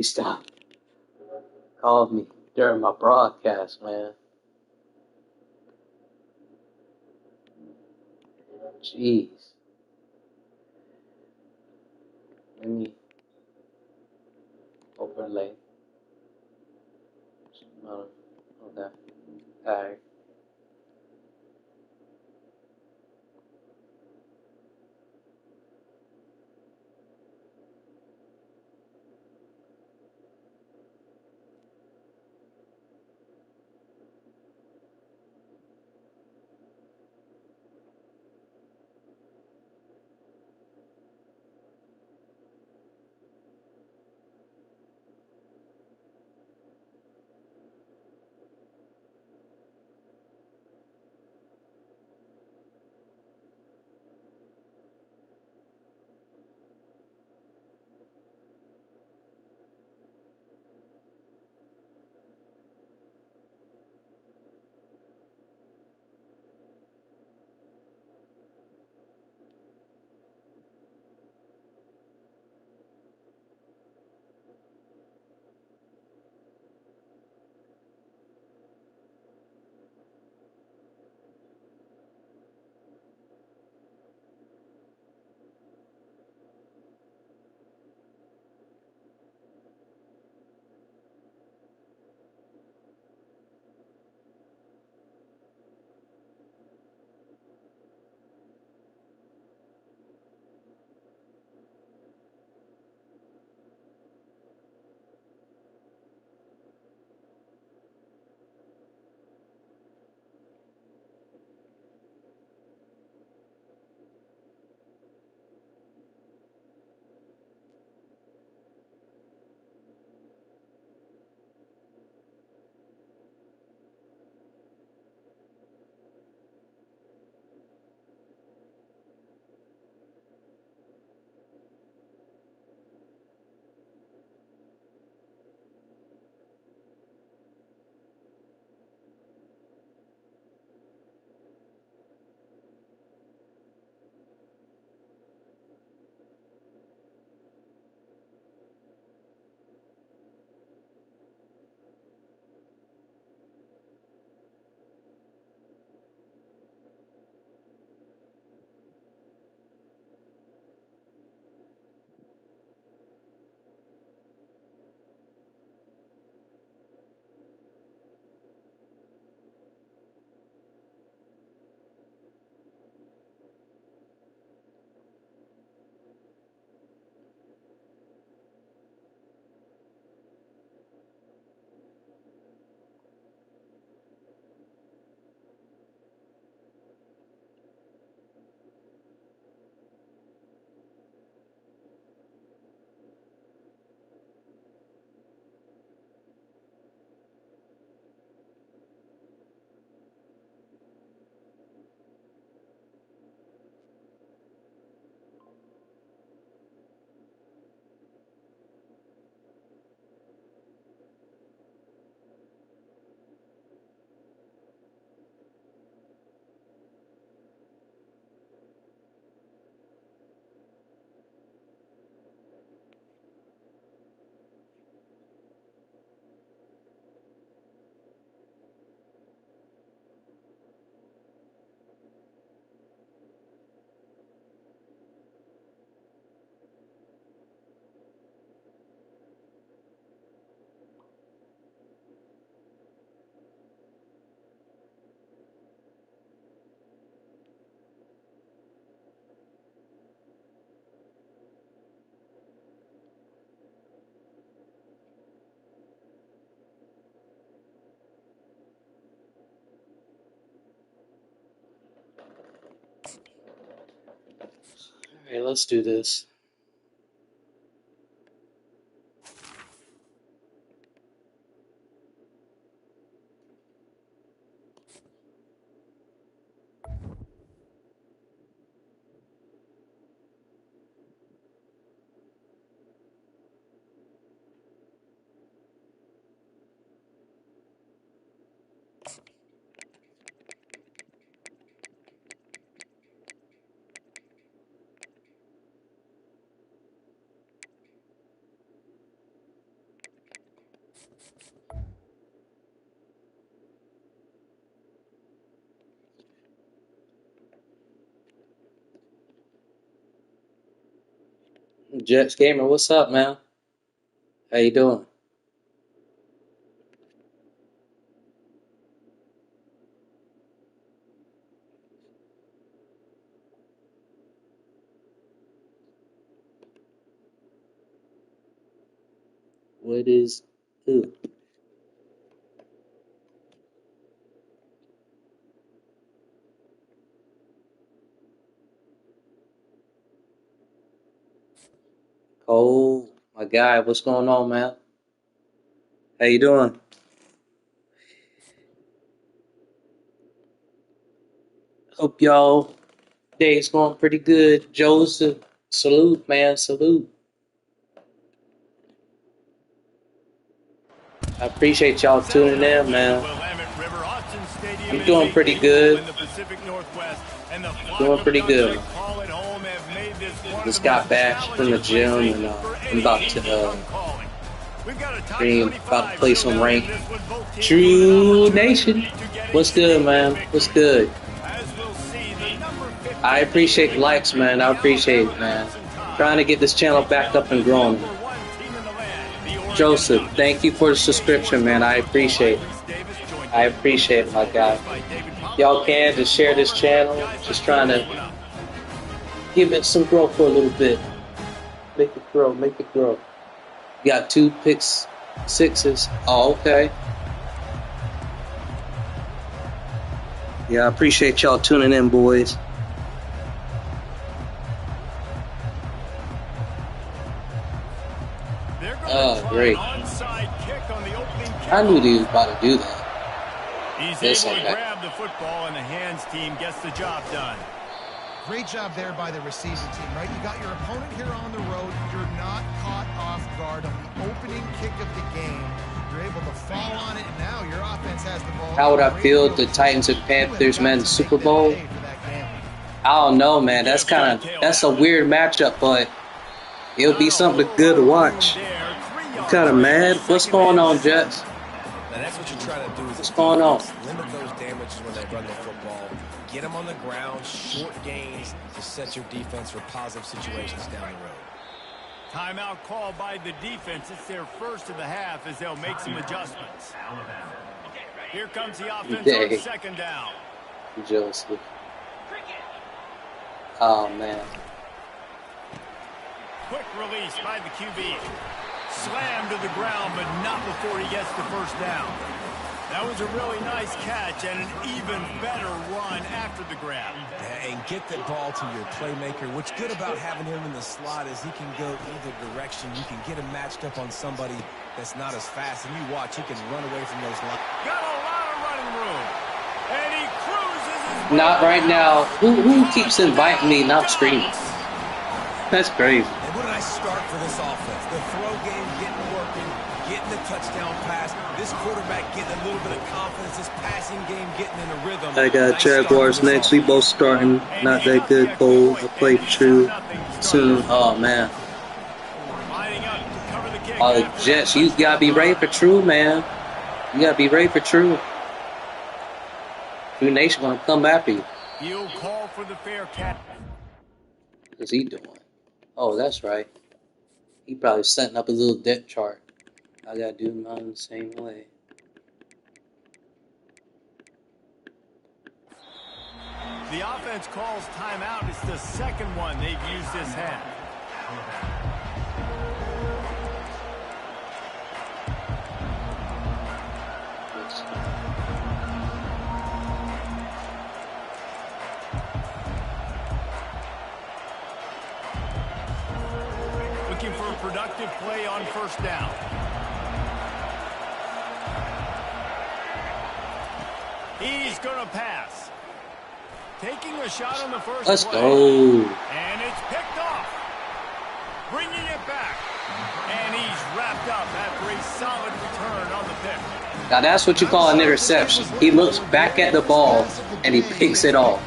He stopped, called me during my broadcast, man. Jeez. Let me overlay. Okay. Alright. Alright, let's do this. Jets Gamer, what's up, man? How you doing? What is who? Cole, my guy, what's going on, man? How you doing? Hope y'all day's going pretty good. Joseph, salute, man, salute. I appreciate y'all tuning in, man. I'm doing pretty good. Doing pretty good. Just got back from the gym and I'm about to play some rank. True Nation. What's good, man? What's good? I appreciate the likes, man. I appreciate it, man. Trying to get this channel back up and growing. Joseph, thank you for the subscription, man. I appreciate it. I appreciate it, my guy. Y'all can just share this channel. Just trying to give it some growth for a little bit. Make it grow, make it grow. You got 2 picks, 6s. Oh, okay. Yeah, I appreciate y'all tuning in, boys. Oh, great. I knew he was about to do that. He's able to grab the football, and the hands team gets the job done. Great job there by the receiving team, right? You got your opponent here on the road. You're not caught off guard on the opening kick of the game. You're able to fall on it, and now your offense has the ball. How would I feel if the Titans and Panthers met in the Super Bowl? I don't know, man. That's a weird matchup, but it'll be something good to watch. I'm kind of mad. What's going on, Jets? And that's what you're trying to do. What's going on? Limit those damages when they run the football. Get them on the ground, short gains to set your defense for positive situations down the road. Timeout called by the defense. It's their first of the half as they'll make some adjustments. Here comes the offense on second down. Joseph. Oh, man. Quick release by the QB. Slammed to the ground, but not before he gets the first down. That was a really nice catch and an even better run after the grab. And get the ball to your playmaker. What's good about having him in the slot is he can go either direction. You can get him matched up on somebody that's not as fast. And you watch, he can run away from those lines. Got a lot of running room. And he cruises his Not right now. Who keeps inviting me not screaming? That's crazy. And what a nice start for this offense. The throw game getting working, getting the touchdown pass. This quarterback getting a little bit of confidence. This passing game getting in a rhythm. I got Jaguars next. We both starting. Not that good, Cole. I play True soon. Oh, man. Jets, you got to be ready for True, man. You got to be ready for True. True Nation going to come after you. You'll call for the fair catch. What's he doing? Oh, that's right. He probably setting up a little depth chart. I gotta do mine the same way. The offense calls timeout. It's the second one they've used this half. Looking for a productive play on first down. He's going to pass. Taking a shot on the first Let's play. go. And it's picked off. Bringing it back. And he's wrapped up after a solid return on the pick. Now that's what you call an interception. He looks back at the ball and he picks it off.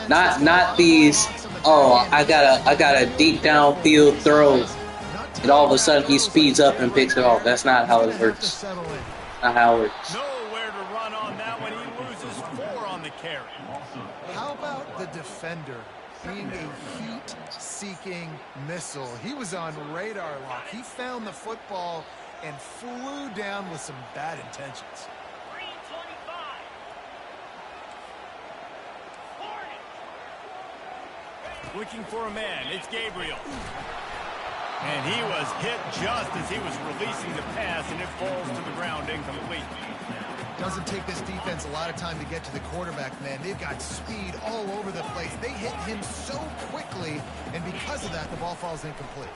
Not these. Oh, I got a deep downfield throw. And all of a sudden he speeds up and picks it off. That's not how it works. Not how it works. Nowhere to run on that one. He loses 4 on the carry. How about the defender being a heat-seeking missile? He was on radar lock. He found the football and flew down with some bad intentions. Looking for a man. It's Gabriel. And he was hit just as he was releasing the pass, and it falls to the ground incomplete. Doesn't take this defense a lot of time to get to the quarterback, man. They've got speed all over the place. They hit him so quickly, and because of that, the ball falls incomplete.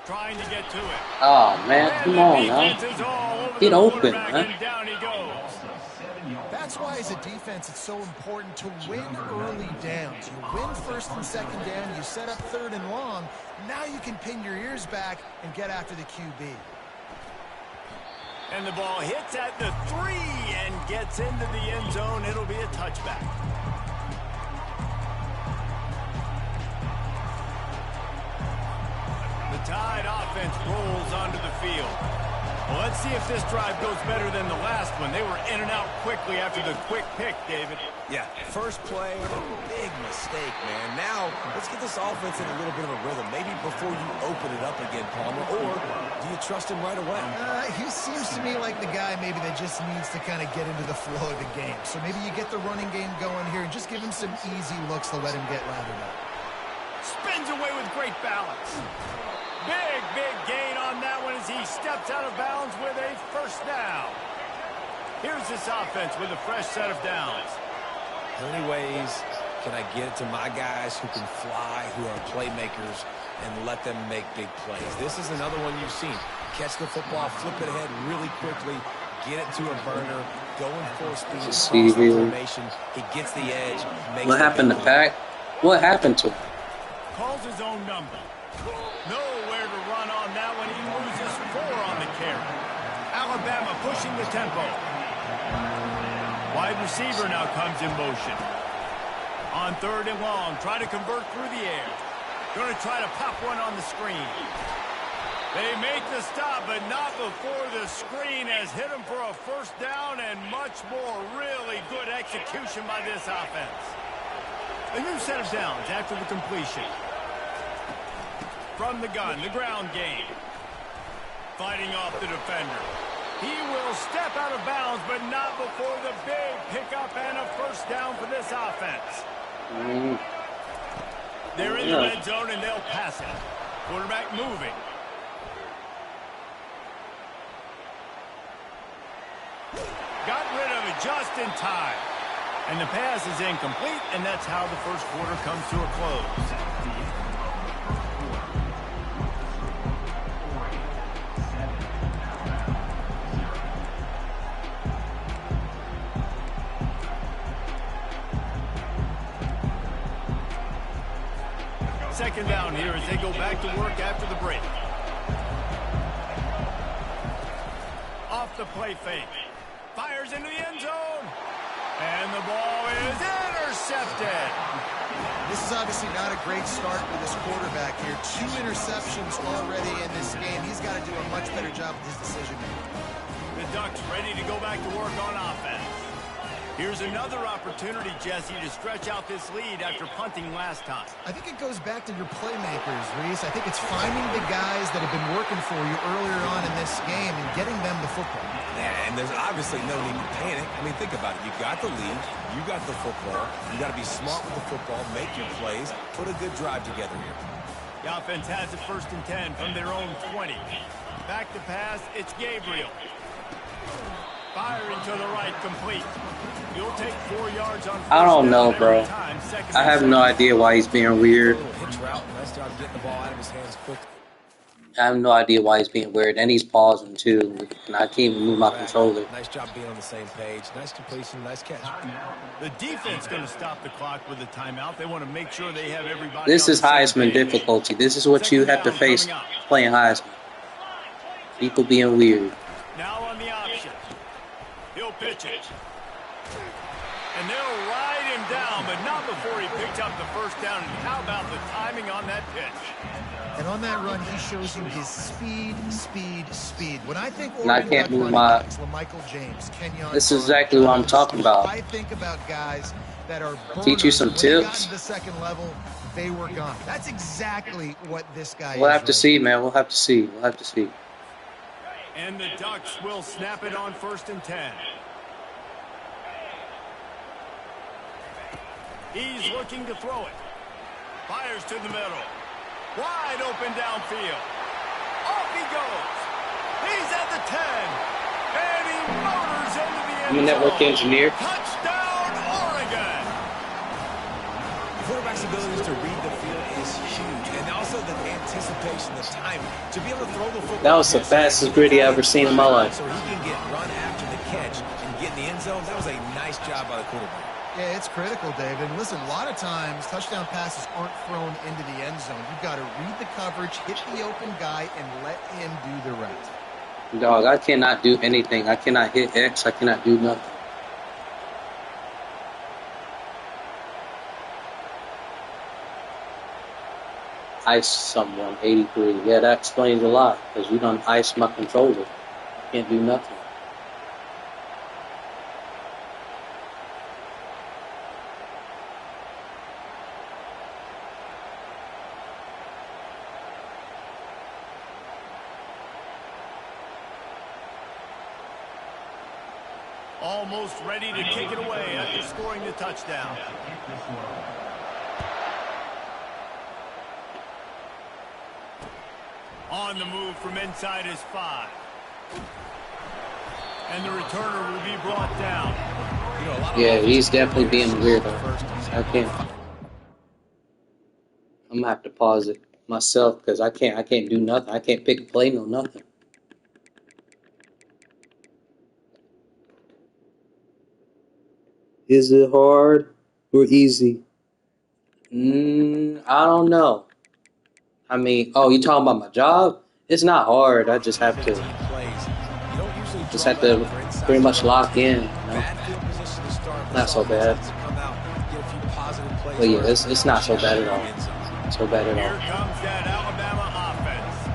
Trying to get to it. Oh, man, come on, now. Get open, man. Down he goes. That's why, as a defense, it's so important to win early downs. You win first and second down, you set up third and long. Now you can pin your ears back and get after the QB. And the ball hits at the 3 and gets into the end zone. It'll be a touchback. The Tide offense rolls onto the field. Well, let's see if this drive goes better than the last one. They were in and out quickly after the quick pick, David. Yeah, first play, big mistake, man. Now, let's get this offense in a little bit of a rhythm. Maybe before you open it up again, Palmer, or do you trust him right away? He seems to me like the guy maybe that just needs to kind of get into the flow of the game. So maybe you get the running game going here and just give him some easy looks to let him get lathered up. Spins away with great balance. Big gain on that one as he steps out of bounds with a first down. Here's this offense with a fresh set of downs. How many ways can I get it to my guys who can fly, who are playmakers, and let them make big plays? This is another one you've seen. Catch the football, flip it ahead really quickly, get it to a burner, going full speed, cross the formation. He gets the edge. What happened to Pack? What happened to him? Calls his own number. Nowhere to run on that one. He loses 4 on the carry. Alabama pushing the tempo. Wide receiver now comes in motion. On 3rd and long, trying to convert through the air. Going to try to pop one on the screen. They make the stop, but not before the screen has hit him for a first down and much more. Really good execution by this offense. A new set of downs after the completion. From the gun, the ground game. Fighting off the defender. He will step out of bounds, but not before the big pickup and a first down for this offense. They're in the red zone, and they'll pass it. Quarterback moving. Got rid of it just in time. And the pass is incomplete, and that's how the first quarter comes to a close. Second down here as they go back to work after the break. Off the play fake. Fires into the end zone. And the ball is intercepted. This is obviously not a great start for this quarterback here. 2 interceptions already in this game. He's got to do a much better job with his decision making. The Ducks ready to go back to work on offense. Here's another opportunity, Jesse, to stretch out this lead after punting last time. I think it goes back to your playmakers, Reese. I think it's finding the guys that have been working for you earlier on in this game and getting them the football. Yeah, and there's obviously no need to panic. I mean, think about it. You got the lead. You got the football. You got to be smart with the football, make your plays, put a good drive together here. The offense has it 1st and 10 from their own 20. Back to pass, it's Gabriel. Firing to the right, complete. You'll take 4 yards on first. I don't know, bro. I have no idea why he's being weird. Hitch route. Nice job getting the ball out of his hands quick. I have no idea why he's being weird, and he's pausing too, and I can't even move my controller. Nice job being on the same page. Nice completion, nice catch. The defense going to stop the clock with a timeout. They want to make sure they have everybody. This is Heisman difficulty. This is what you have to face playing Heisman. People being weird. Now on the option. He'll pitch it. And they'll ride him down, but not before he picked up the first down. And how about the timing on that pitch? And on that run, he shows you his speed. When I think And I Oregon can't Duck move running my. backs, LaMichael James, Kenyon This is Barner, exactly what I'm Jonathan talking Stewart, about. I think about guys that are I'll teach you burners. some When they got tips. to the second level, they were gone. That's exactly what this guy We'll is have to right see, now. man. We'll have to see. We'll have to see. And the Ducks will snap it on 1st and 10. He's looking to throw it. Fires to the middle. Wide open downfield. Off he goes. He's at the 10. And he motors into the end I'm a network zone. engineer. Touchdown, Oregon. The quarterback's abilities to read the field is huge. And also the anticipation, the timing. To be able to throw the football. That was the fastest gritty I've ever seen in my life. So he can get run after the catch and get in the end zone. That was a nice job by the quarterback. Yeah, it's critical, David. And listen, a lot of times touchdown passes aren't thrown into the end zone. You've got to read the coverage, hit the open guy, and let him do the rest. Dog, I cannot do anything. I cannot hit X. I cannot do nothing. Ice someone, 83. Yeah, that explains a lot. Because you done ice my controller. Can't do nothing. Almost ready to kick it away after scoring the touchdown. On the move from inside his 5. And the returner will be brought down. Yeah, he's definitely being weirdo. I can't. I'm gonna have to pause it myself because I can't do nothing. I can't pick a play, no nothing. Is it hard or easy? I don't know. I mean, oh, you talking about my job? It's not hard. I just have to pretty much lock in. You know? Not so bad. But yeah, it's not so bad at all. So bad at Here all. comes that Alabama offense.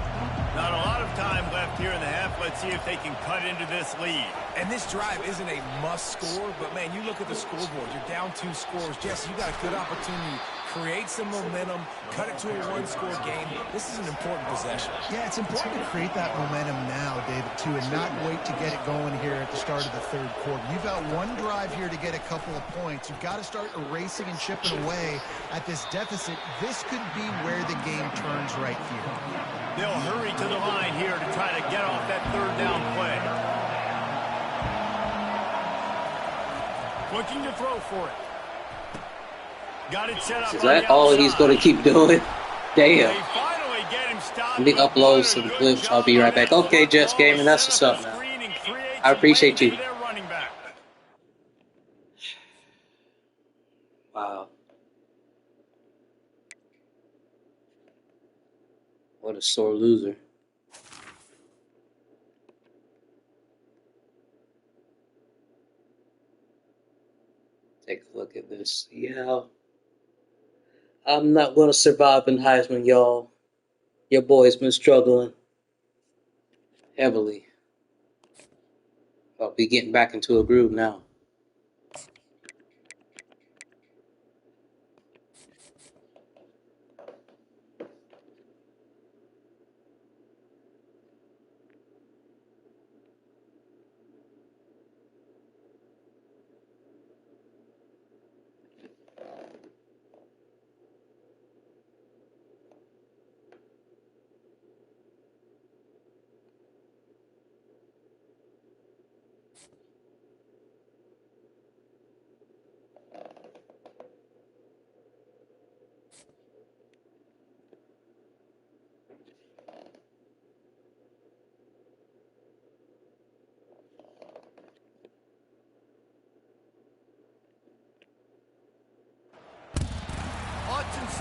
Not a lot of time left here in the half. Let's see if they can cut into this lead. And this drive isn't a must score, but man, you look at the scoreboard. You're down 2 scores. Jesse, you got a good opportunity. Create some momentum. Cut it to a 1-score game. This is an important possession. Yeah, it's important to create that momentum now, David, too, and not wait to get it going here at the start of the 3rd quarter. You've got one drive here to get a couple of points. You've got to start erasing and chipping away at this deficit. This could be where the game turns right here. They'll hurry to the line here to try to get off that 3rd down play. Looking to throw for it. Got it set up. Is that all he's going to keep doing? Damn. Let me upload some clips. I'll be right back. Okay, Jets Gaming, that's what's up now. I appreciate you. Wow. What a sore loser. Take a look at this. Yeah. I'm not going to survive in Heisman, y'all. Your boy's been struggling heavily. I'll be getting back into a groove now.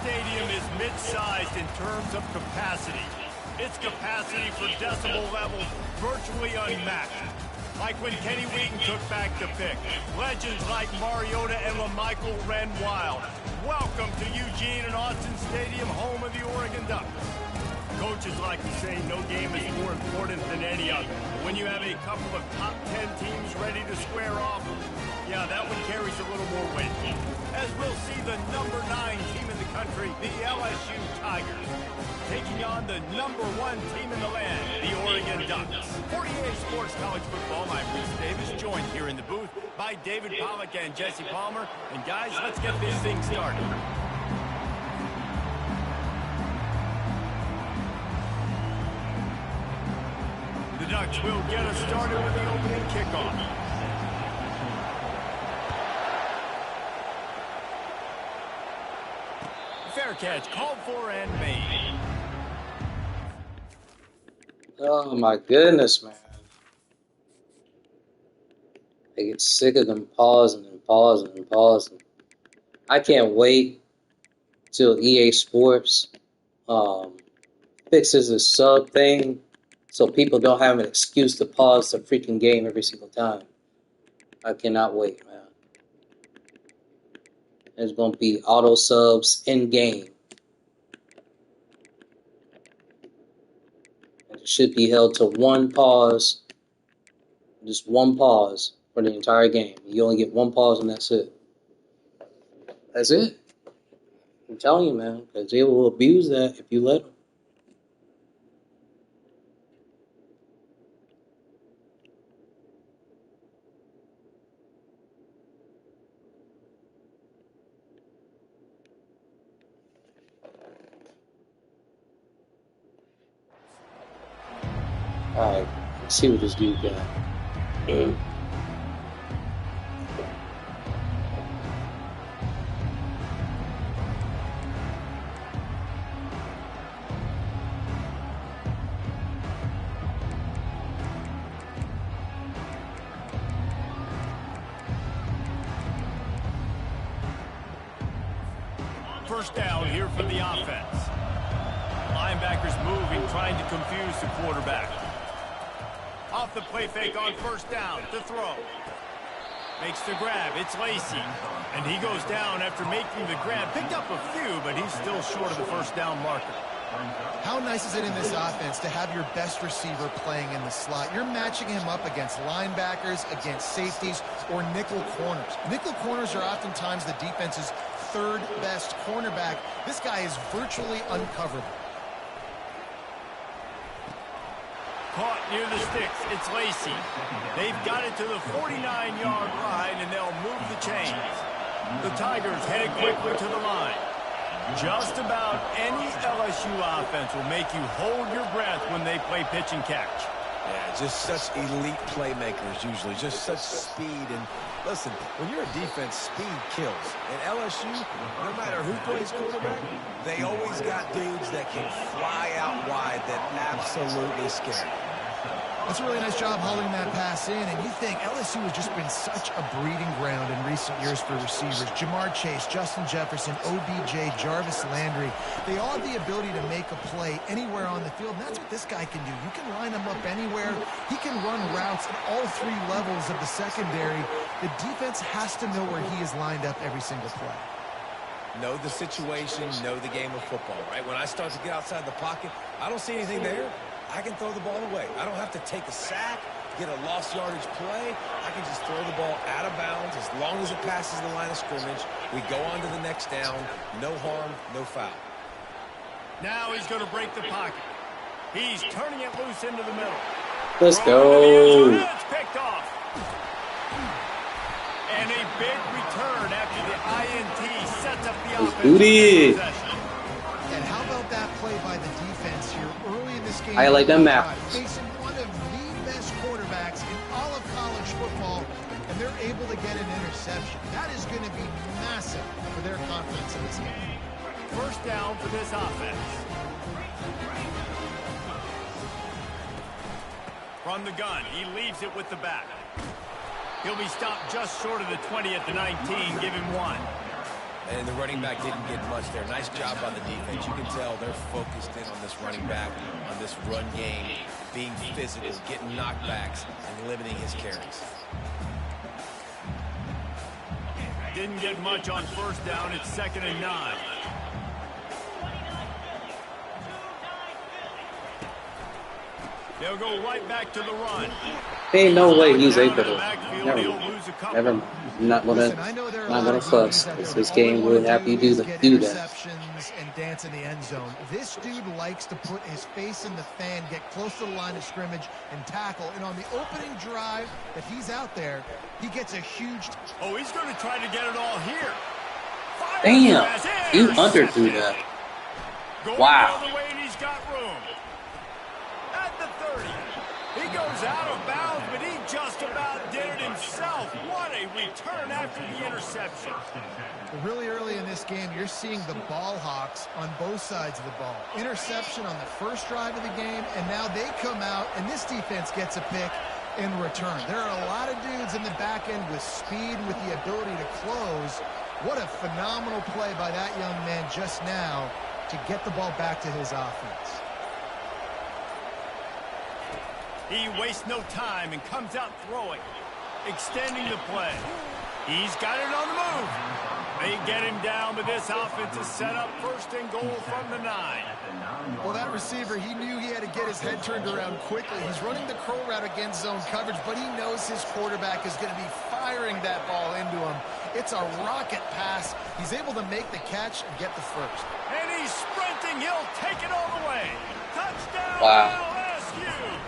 Stadium is mid-sized in terms of capacity. Its capacity for decibel levels virtually unmatched. Like when Kenny Wheaton took back the pick. Legends like Mariota and LaMichael ran wild. Welcome to Eugene and Austin Stadium, home of the Oregon Ducks. Coaches like to say no game is more important than any other. When you have a couple of top 10 teams ready to square off, yeah, that one carries a little more weight. As we'll see the number 9 team in the country, the LSU Tigers, taking on the number 1 team in the land, the Oregon Ducks. For EA Sports College Football, I'm Reese Davis, joined here in the booth by David Pollack and Jesse Palmer. And guys, let's get this thing started. The Ducks will get us started with the opening kickoff. Fair catch, called for and made. Oh my goodness, man. I get sick of them pausing and pausing and pausing. I can't wait till EA Sports fixes the sub thing so people don't have an excuse to pause the freaking game every single time. I cannot wait, man. There's going to be auto subs in game. And it should be held to one pause, just one pause for the entire game. You only get one pause and that's it. That's it. I'm telling you, man, because they will abuse that if you let them. Alright, let's see what this dude got. First down here for the offense. Linebackers moving, trying to confuse the quarterback. Off the play fake on first down, to throw. Makes the grab, it's Lacy. And he goes down after making the grab. Picked up a few, but he's still short of the first down marker. How nice is it in this offense to have your best receiver playing in the slot? You're matching him up against linebackers, against safeties, or nickel corners. Nickel corners are oftentimes the defense's third best cornerback. This guy is virtually uncoverable. Caught near the sticks, it's Lacy. They've got it to the 49-yard line, and they'll move the chains. The Tigers headed quickly to the line. Just about any LSU offense will make you hold your breath when they play pitch and catch. Yeah, just such elite playmakers usually, just such speed. And listen, when you're a defense, speed kills. And LSU, no matter who plays quarterback, they always got dudes that can fly out wide that absolutely scare. That's a really nice job hauling that pass in, and you think LSU has just been such a breeding ground in recent years for receivers. Jamar Chase, Justin Jefferson, OBJ, Jarvis Landry, they all have the ability to make a play anywhere on the field, and that's what this guy can do. You can line him up anywhere. He can run routes at all 3 levels of the secondary. The defense has to know where he is lined up every single play. Know the situation, know the game of football, right? When I start to get outside the pocket, I don't see anything there. I can throw the ball away. I don't have to take a sack, get a lost yardage play. I can just throw the ball out of bounds as long as it passes the line of scrimmage. We go on to the next down. No harm, no foul. Now he's going to break the pocket. He's turning it loose into the middle. Let's go. It's picked off. And a big return after the INT sets up the offense. And how about that play by the defense here early in this game? I like them map. Facing one of the best quarterbacks in all of college football, and they're able to get an interception. That is going to be massive for their confidence in this game. First down for this offense. From the gun, he leaves it with the back. He'll be stopped just short of the 20 at the 19. Give him 1. And the running back didn't get much there. Nice job by the defense. You can tell they're focused in on this running back, on this run game, being physical, getting knockbacks, and limiting his carries. Didn't get much on first down. It's 2nd and 9. They'll go right back to the run. Ain't no way he's Down able in the to. backfield, Never he'll mind. lose a couple. Never mind. I'm not Listen, I know there are a lot gonna of fuss. DBs out there This that game all they will have you want to do do is get do that. interceptions and dance in the end zone. This dude likes to put his face in the fan, get close to the line of scrimmage, and tackle. And on the opening drive that he's out there, he gets a huge... Oh, he's going to try to get it all here. Fires Damn, pass, he underthrew that. Going Wow. the other way, and he's got room. At the 30. He goes out of bounds, but he just about did it himself. What a return after the interception. Really early in this game, you're seeing the ball hawks on both sides of the ball. Interception on the first drive of the game, and now they come out, and this defense gets a pick in return. There are a lot of dudes in the back end with speed, with the ability to close. What a phenomenal play by that young man just now to get the ball back to his offense. He wastes no time and comes out throwing, extending the play. He's got it on the move. They get him down, but this offense is set up first and goal from the 9. Well, that receiver, he knew he had to get his head turned around quickly. He's running the crow route against zone coverage, but he knows his quarterback is going to be firing that ball into him. It's a rocket pass. He's able to make the catch and get the first. And he's sprinting. He'll take it all the way. Touchdown, Wow. LSU.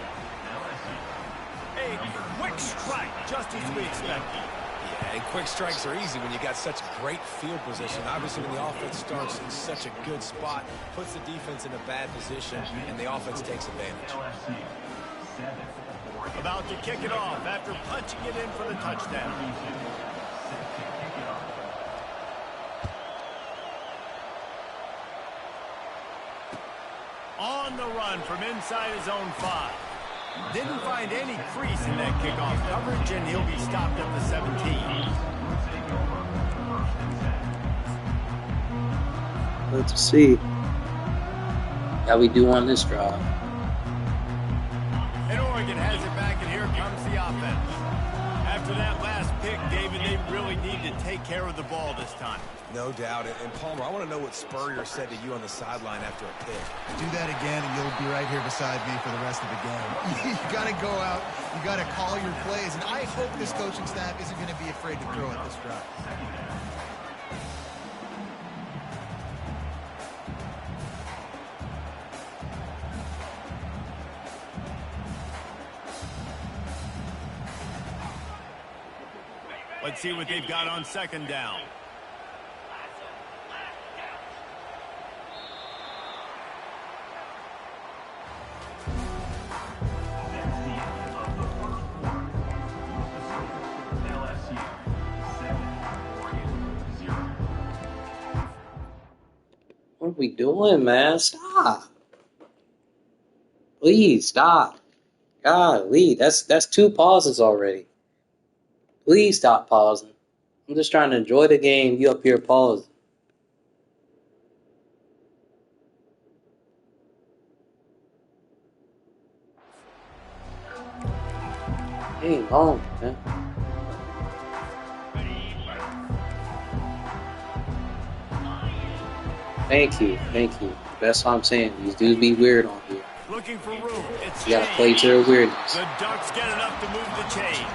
A quick strike, just as we expected. Yeah, and quick strikes are easy when you got such great field position. Obviously, when the offense starts in such a good spot, puts the defense in a bad position, and the offense takes advantage. About to kick it off after punching it in for the touchdown. On the run from inside his own 5. Didn't find any crease in that kickoff coverage, and he'll be stopped at the 17. Let's see how we do on this drive. And Oregon has it back, and here comes the offense. After that last pick, David, they really need to take care of the ball this time. No doubt. And Palmer, I want to know what Spurrier said to you on the sideline after a pick. Do that again, and you'll be right here beside me for the rest of the game. You got to go out. You got to call your plays. And I hope this coaching staff isn't going to be afraid to throw at this drive. Let's see what they've got on second down. What are we doing, man? Stop. Please stop. Golly, that's 2 pauses already. Please stop pausing. I'm just trying to enjoy the game. You up here pausing. Ain't long, man. Thank you. That's what I'm saying. These dudes be weird on here. Looking for room. It's You gotta play to their weirdness. The Ducks get enough to move the chains.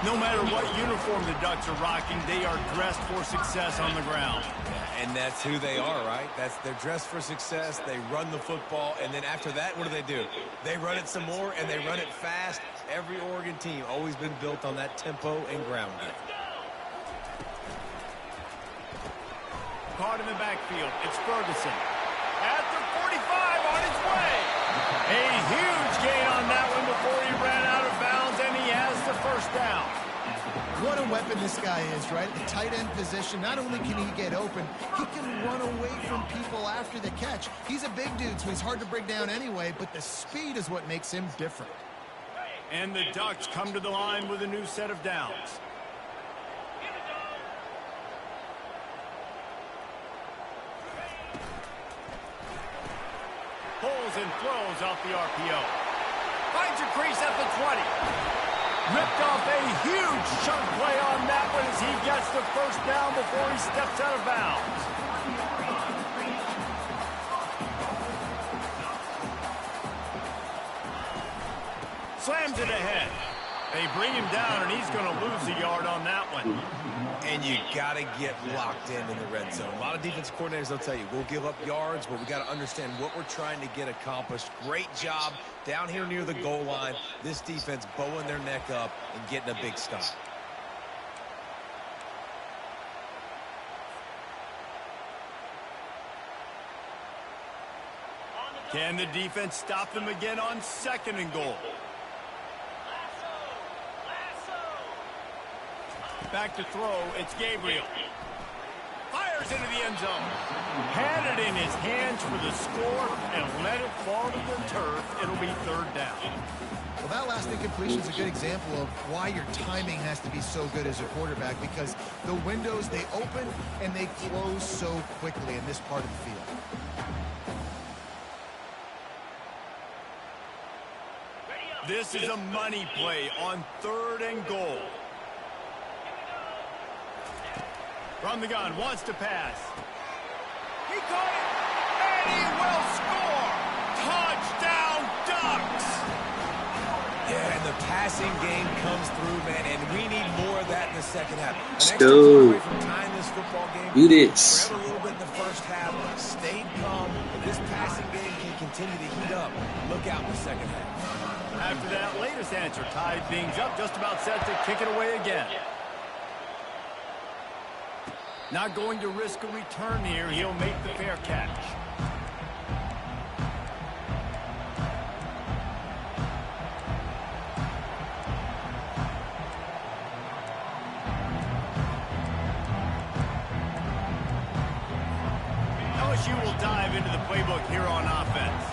No matter what uniform the Ducks are rocking, they are dressed for success on the ground. And that's who they are, right? They're dressed for success. They run the football, and then after that, what do? They run it some more, and they run it fast. Every Oregon team always been built on that tempo and ground game. Caught in the backfield. It's Ferguson. At the 45 on his way. A huge gain on that one before he ran out of bounds, and he has the first down. What a weapon this guy is, right? The tight end position, not only can he get open, he can run away from people after the catch. He's a big dude, so he's hard to bring down anyway, but the speed is what makes him different. And the Ducks come to the line with a new set of downs. Pulls and throws off the RPO. Finds a crease at the 20. Ripped off a huge chunk play on that one as he gets the first down before he steps out of bounds. Slams it ahead. They bring him down, and he's going to lose a yard on that one. And you got to get locked in the red zone. A lot of defense coordinators, they'll tell you, we'll give up yards, but we got to understand what we're trying to get accomplished. Great job down here near the goal line. This defense bowing their neck up and getting a big stop. Can the defense stop them again on 2nd and goal? Back to throw, it's Gabriel. Fires into the end zone. Had it in his hands for the score and let it fall to the turf. It'll be 3rd down. Well, that last incompletion is a good example of why your timing has to be so good as a quarterback, because the windows, they open and they close so quickly in this part of the field. This is a money play on 3rd and goal. From the gun, wants to pass. He caught it, and he will score. Touchdown, Ducks. Yeah, and the passing game comes through, man, and we need more of that in the second half. An Let's extra go. point away from tying this football game. Do this. Grabbed a little bit in the first half, stayed calm. If this passing game can continue to heat up, look out in the second half. After that latest answer, tied things up, just about set to kick it away again. Not going to risk a return here. He'll make the fair catch. LSU will dive into the playbook here on offense.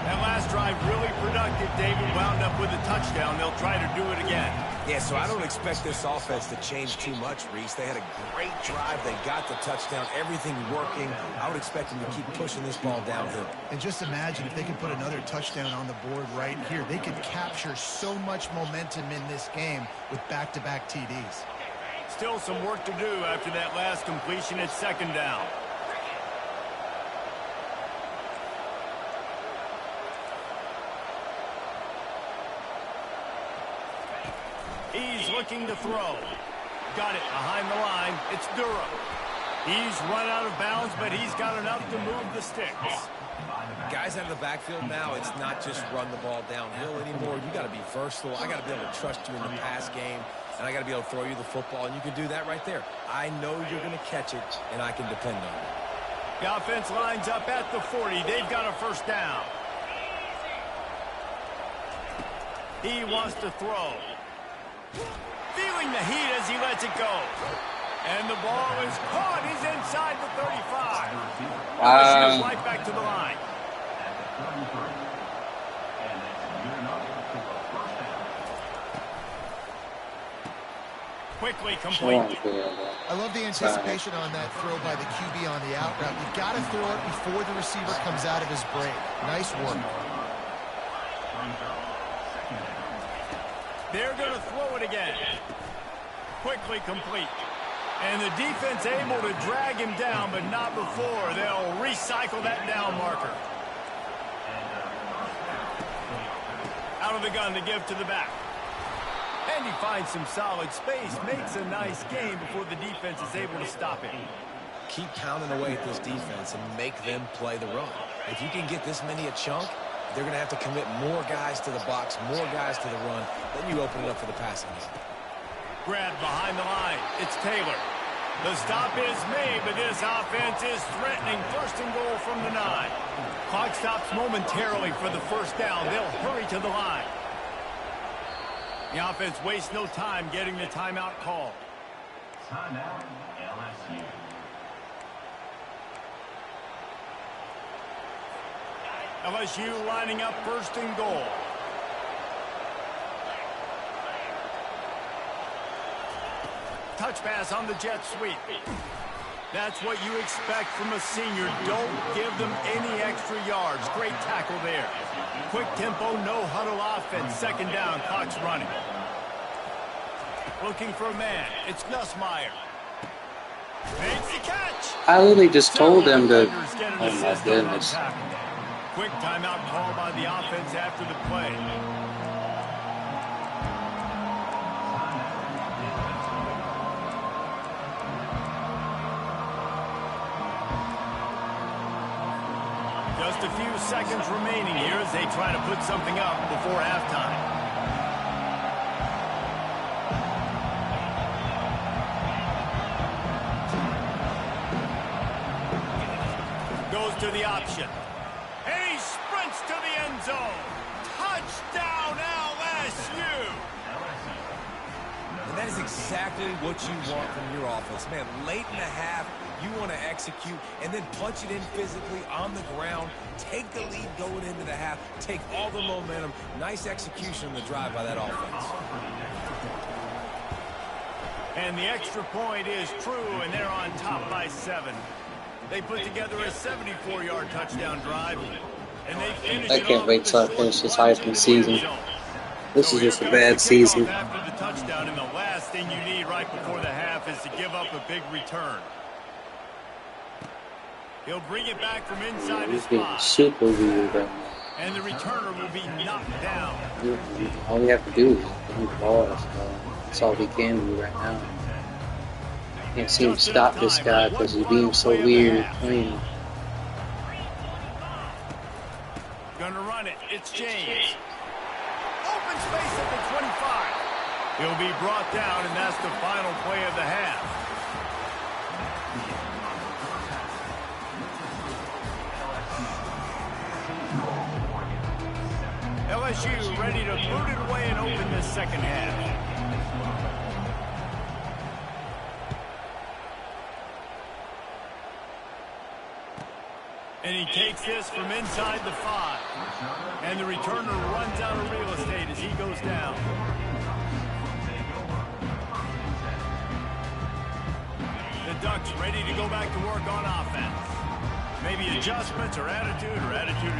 That last drive really productive. David wound up with a touchdown. They'll try to do it again. Yeah, so I don't expect this offense to change too much, Reese. They had a great drive. They got the touchdown. Everything working. I would expect them to keep pushing this ball downhill. And just imagine if they could put another touchdown on the board right here. They could capture so much momentum in this game with back-to-back TDs. Still some work to do after that last completion at 2nd down. He's looking to throw. Got it behind the line. It's Durham. He's run out of bounds, but he's got enough to move the sticks. Guys out of the backfield now, it's not just run the ball downhill anymore. You got to be versatile. I got to be able to trust you in the pass game, and I got to be able to throw you the football, and you can do that right there. I know you're going to catch it, and I can depend on it. The offense lines up at the 40. They've got a 1st down. He wants to throw. Feeling the heat as he lets it go. And the ball is caught. He's inside the 35. Right back to the line. Quickly complete. I love the anticipation on that throw by the QB on the out route. You've got to throw it before the receiver comes out of his break. Nice work. They're going to throw it again. Quickly complete. And the defense able to drag him down, but not before. They'll recycle that down marker. Out of the gun to give to the back. And he finds some solid space. Makes a nice game before the defense is able to stop it. Keep pounding away at this defense and make them play the run. If you can get this many a chunk, they're going to have to commit more guys to the box, more guys to the run. Then you open it up for the passing game. Grab behind the line. It's Taylor. The stop is made, but this offense is threatening 1st and goal from the 9. Clock stops momentarily for the 1st down. They'll hurry to the line. The offense wastes no time getting the timeout called. Timeout, LSU. LSU lining up 1st and goal. Touch pass on the jet sweep. That's what you expect from a senior. Don't give them any extra yards. Great tackle there. Quick tempo, no huddle offense. 2nd down, clock's running. Looking for a man. It's Nussmeier. Makes the catch. I literally just told them to. Oh my goodness. Quick timeout call by the offense after the play. Just a few seconds remaining here as they try to put something up before halftime. Goes to the option. And he sprints to the end zone. Touchdown LSU! And that is exactly what you want from your offense. Man, late in the half, you want to execute and then punch it in physically on the ground. Take the lead going into the half. Take all the momentum. Nice execution on the drive by that offense. And the extra point is true, and they're on top by 7. They put together a 74-yard touchdown drive, and they finish I can't wait till I finish this Heisman season. This is just a bad season. After the touchdown, and the last thing you need right before the half is to give up a big return. He'll bring it back from inside his spot. Super weird right now. And the returner will be knocked down. All we have to do is move the ball. That's all we can do right now. Can't seem to stop this guy because he's being so weird playing. Gonna run it. It's James. Open space at the 25. He'll be brought down, and that's the final play of the half. LSU ready to boot it away and open this second half. And he takes this from inside the 5. And the returner runs out of real estate as he goes down. The Ducks ready to go back to work on offense. Maybe adjustments or attitude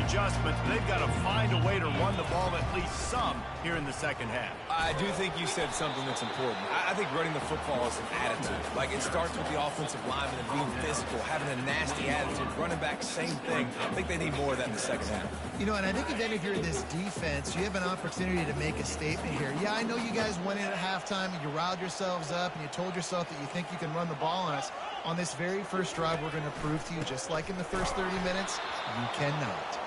adjustments, but they've got to find a way to run the ball at least some here in the second half. I do think you said something that's important. I think running the football is an attitude. Like, it starts with the offensive lineman and being physical, having a nasty attitude. Running back, same thing. I think they need more of that in the second half. You know, and I think if you're this defense, you have an opportunity to make a statement here. Yeah, I know you guys went in at halftime and you riled yourselves up and you told yourself that you think you can run the ball on us. On this very first drive, we're going to prove to you, just like in the first 30 minutes, you cannot.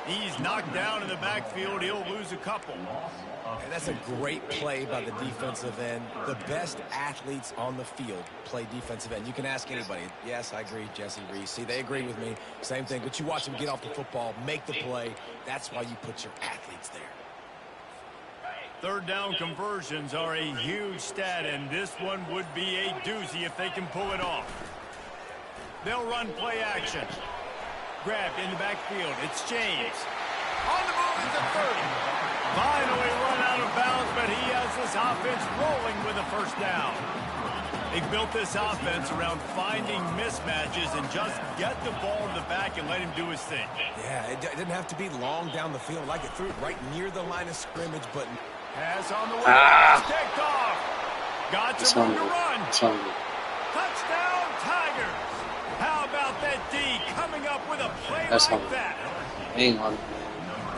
He's knocked down in the backfield. He'll lose a couple. And that's a great play by the defensive end. The best athletes on the field play defensive end. You can ask anybody. Yes, I agree, Jesse Reese. See, they agree with me. Same thing. But you watch them get off the football, make the play. That's why you put your athletes there. Third down conversions are a huge stat, and this one would be a doozy if they can pull it off. They'll run play action. Grabbed in the backfield. It's James. On the move at the 30. Finally run out of bounds, but he has this offense rolling with a first down. They built this offense around finding mismatches and just get the ball in the back and let him do his thing. Yeah, it didn't have to be long down the field. Like, it threw it right near the line of scrimmage, but... Pass on the way. Kicked off. Got some room to run. Touchdown, Tigers. How about that D coming up with a play like that? Hang on.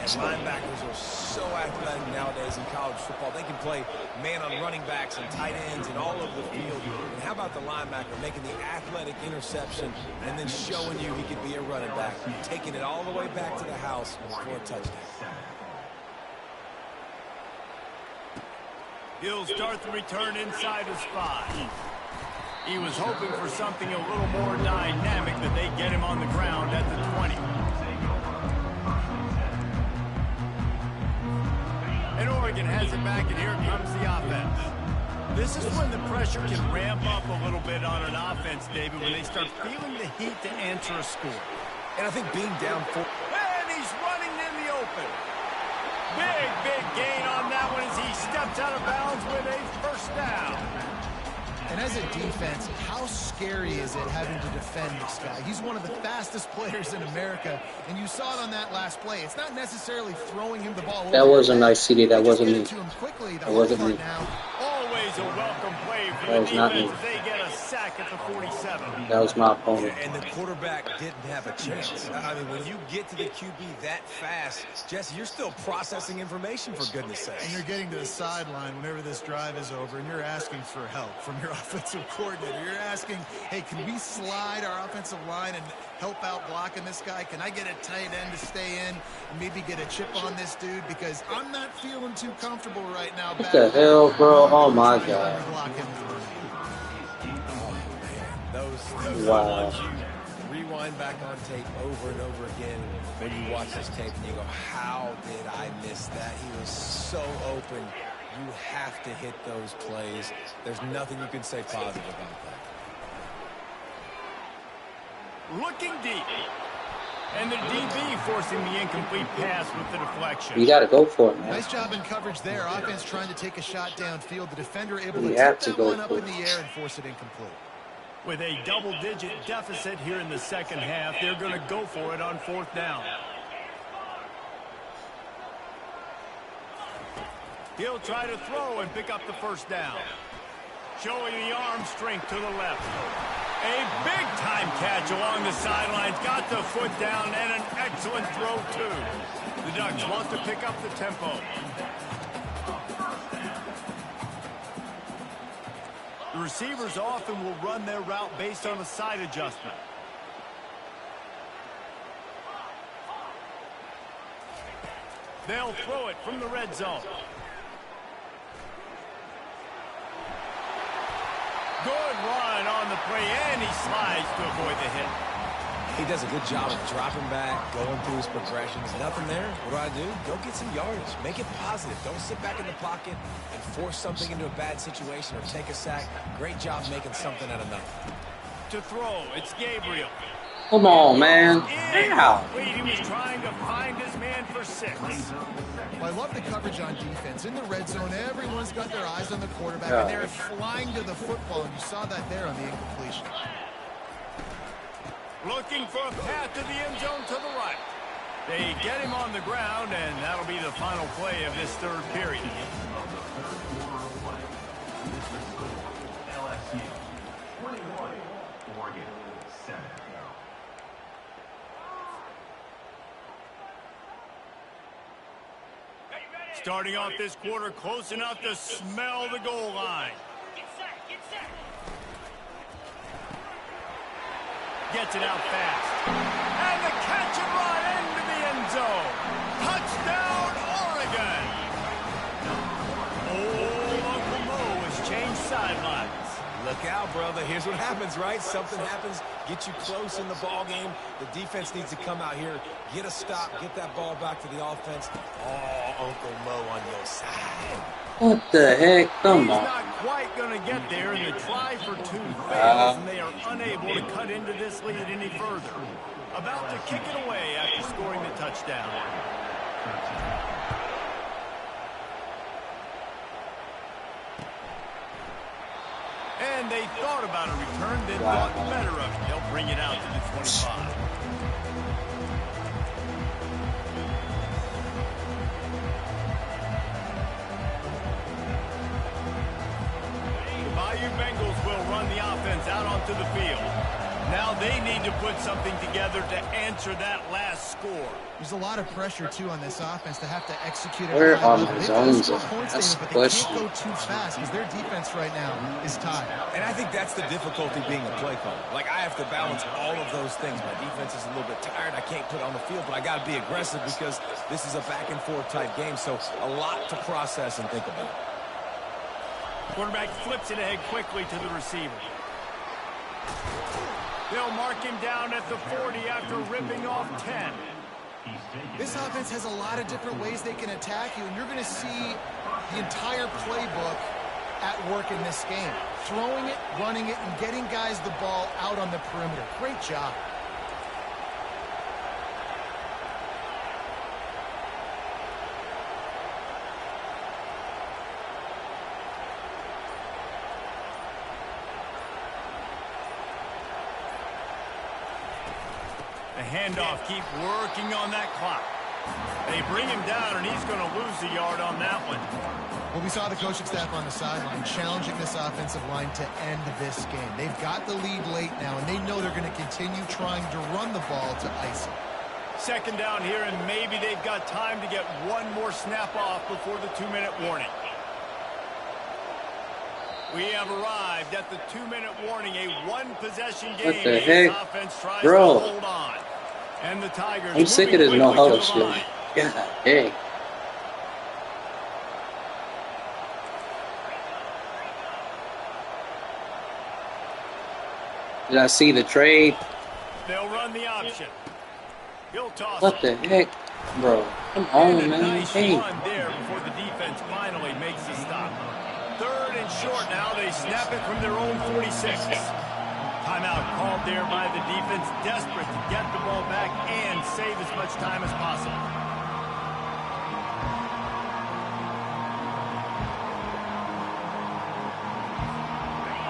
Linebackers are so athletic nowadays in college football. They can play man on running backs and tight ends and all over the field. And how about the linebacker making the athletic interception and then showing you he could be a running back, taking it all the way back to the house for a touchdown. He'll start the return inside his 5. He was hoping for something a little more dynamic, that they get him on the ground at the 20. And Oregon has it back, and here comes the offense. This is when the pressure can ramp up a little bit on an offense, David, when they start feeling the heat to answer a score. And I think being down 4... And he's running in the open. Big gain on that one as he steps out of bounds with a first down. And as a defense, how scary is it having to defend this guy? He's one of the fastest players in America, and you saw it on that last play. It's not necessarily throwing him the ball. That was a nice CD. That wasn't me. That wasn't me. Always a welcome play for That the was not me. defense. They get a sack at the 47. That was my opponent. And the quarterback didn't have a chance. I mean, when you get to the QB that fast, Jesse, you're still processing information, for goodness sake. And you're getting to the sideline whenever this drive is over, and you're asking for help from your offensive coordinator. You're asking, hey, can we slide our offensive line and help out blocking this guy? Can I get a tight end to stay in and maybe get a chip on this dude? Because I'm not feeling too comfortable right now. What the hell, bro? Oh, my God. Those Wow. ones you rewind back on tape over and over again when you watch this tape and you go, how did I miss that? He was so open. You have to hit those plays. There's nothing you can say positive about that. Looking deep. And the DB forcing the incomplete pass with the deflection. You got to go for it, man. Nice job in coverage there. Offense trying to take a shot downfield. The defender able You to have tip to that go one up for in it. the air and force it incomplete. With a double-digit deficit here in the second half, they're going to go for it on 4th down. He'll try to throw and pick up the first down. Showing the arm strength to the left. A big-time catch along the sidelines. Got the foot down and an excellent throw, too. The Ducks want to pick up the tempo. The receivers often will run their route based on a side adjustment. They'll throw it from the red zone. Good run on the play, and he slides to avoid the hit. He does a good job of dropping back, going through his progressions. Nothing there. What do? Go get some yardage. Make it positive. Don't sit back in the pocket and force something into a bad situation or take a sack. Great job making something out of nothing. To throw, it's Gabriel. Come on, man. Ow. He was trying to find his man for 6. Well, I love the coverage on defense. In the red zone, everyone's got their eyes on the quarterback, Yeah. and they're flying to the football, and you saw that there on the incompletion. Looking for a path to the end zone to the right. They get him on the ground, and that'll be the final play of this third period. LSU 21, Oregon 7. Starting off this quarter close enough to smell the goal line. Gets it out fast. And the catch and run into the end zone. Touchdown, Oregon. Oh, Uncle Mo has changed sidelines. Look out, brother. Here's what happens, right? Something happens, get you close in the ball game. The defense needs to come out here, get a stop, get that ball back to the offense. Oh, Uncle Mo on your side. What the heck? Come He's on. not quite going to get there, and the try for 2 fails, and they are unable to cut into this lead any further. About to kick it away after scoring the touchdown. And they thought about a return, then thought better of it. They'll bring it out to the 25. The Bayou Bengals will run the offense out onto the field. Now they need to put something together to answer that last score. There's a lot of pressure, too, on this offense to have to execute. Where are my They've got to zones score at? points, That's David, the but they question. can't go too fast because their defense right now is tied. And I think that's the difficulty being a play caller. Like, I have to balance all of those things. My defense is a little bit tired. I can't put it on the field, but I got to be aggressive because this is a back-and-forth type game. So a lot to process and think about. Quarterback flips it ahead quickly to the receiver. They'll mark him down at the 40 after ripping off 10. This offense has a lot of different ways they can attack you, and you're going to see the entire playbook at work in this game. Throwing it, running it, and getting guys the ball out on the perimeter. Great job. The handoff, keep working on that clock. They bring him down, and he's going to lose a yard on that one. Well, we saw the coaching staff on the sideline challenging this offensive line to end this game. They've got the lead late now, and they know they're going to continue trying to run the ball to ice it. Second down here, and maybe they've got time to get one more snap off before the 2-minute warning. We have arrived at the 2-minute warning, a one-possession game. What the heck? Offense tries Bro. to hold on. And the Tigers I'm sick of this moving no quickly huddle to the shit. line. God dang. Did I see the trade? They'll run the option. He'll toss What it. the heck? Bro, come And on, a man. nice Hey. run there before the defense finally makes the stop. Third and short now. They snap it from their own 46. Timeout called there by the defense, desperate to get the ball back and save as much time as possible.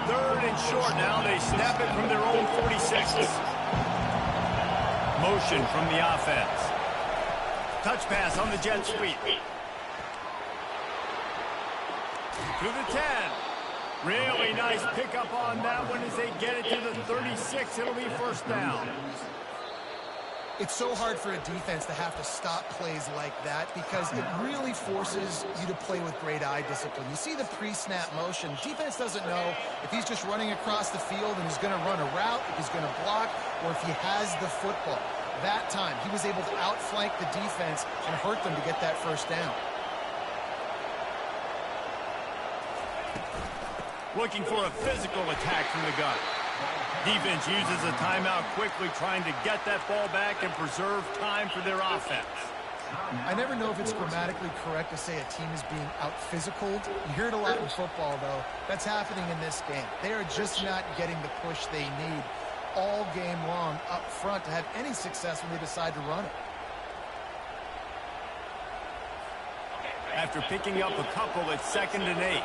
Third and short now. They snap it from their own 46. Motion from the offense. Touch pass on the jet sweep. To the 10. Really nice pickup on that one as they get it to the 36. It'll be first down. It's so hard for a defense to have to stop plays like that because it really forces you to play with great eye discipline. You see the pre-snap motion. Defense doesn't know if he's just running across the field and he's going to run a route, if he's going to block, or if he has the football. That time, he was able to outflank the defense and hurt them to get that first down. Looking for a physical attack from the gun. Defense uses a timeout quickly, trying to get that ball back and preserve time for their offense. I never know if it's grammatically correct to say a team is being out-physicaled. You hear it a lot in football, though. That's happening in this game. They are just not getting the push they need all game long up front to have any success when they decide to run it. After picking up a couple at 2nd and 8.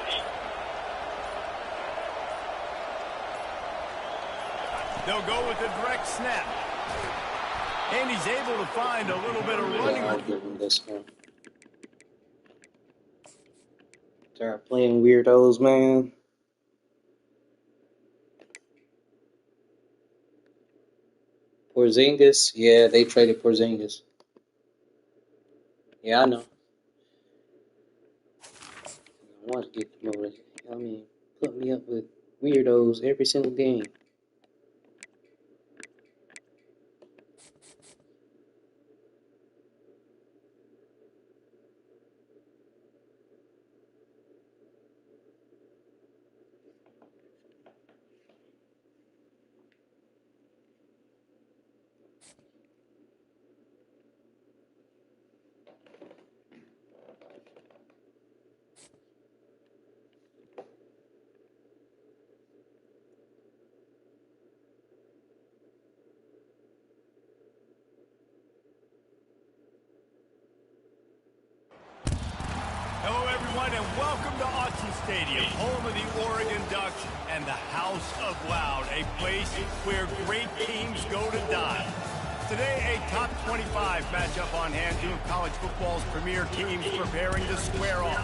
They'll go with the direct snap. And he's able to find a little bit of running. I'll give him this one. They're playing weirdos, man. Porzingis? Yeah, they traded Porzingis. Yeah, I know. I want to get promoted. I mean, put me up with weirdos every single game. Hello, everyone, and welcome to Autzen Stadium, home of the Oregon Ducks and the House of Loud, a place where great teams go to die. Today, a top 25 matchup on hand, two of college football's premier teams preparing to square off.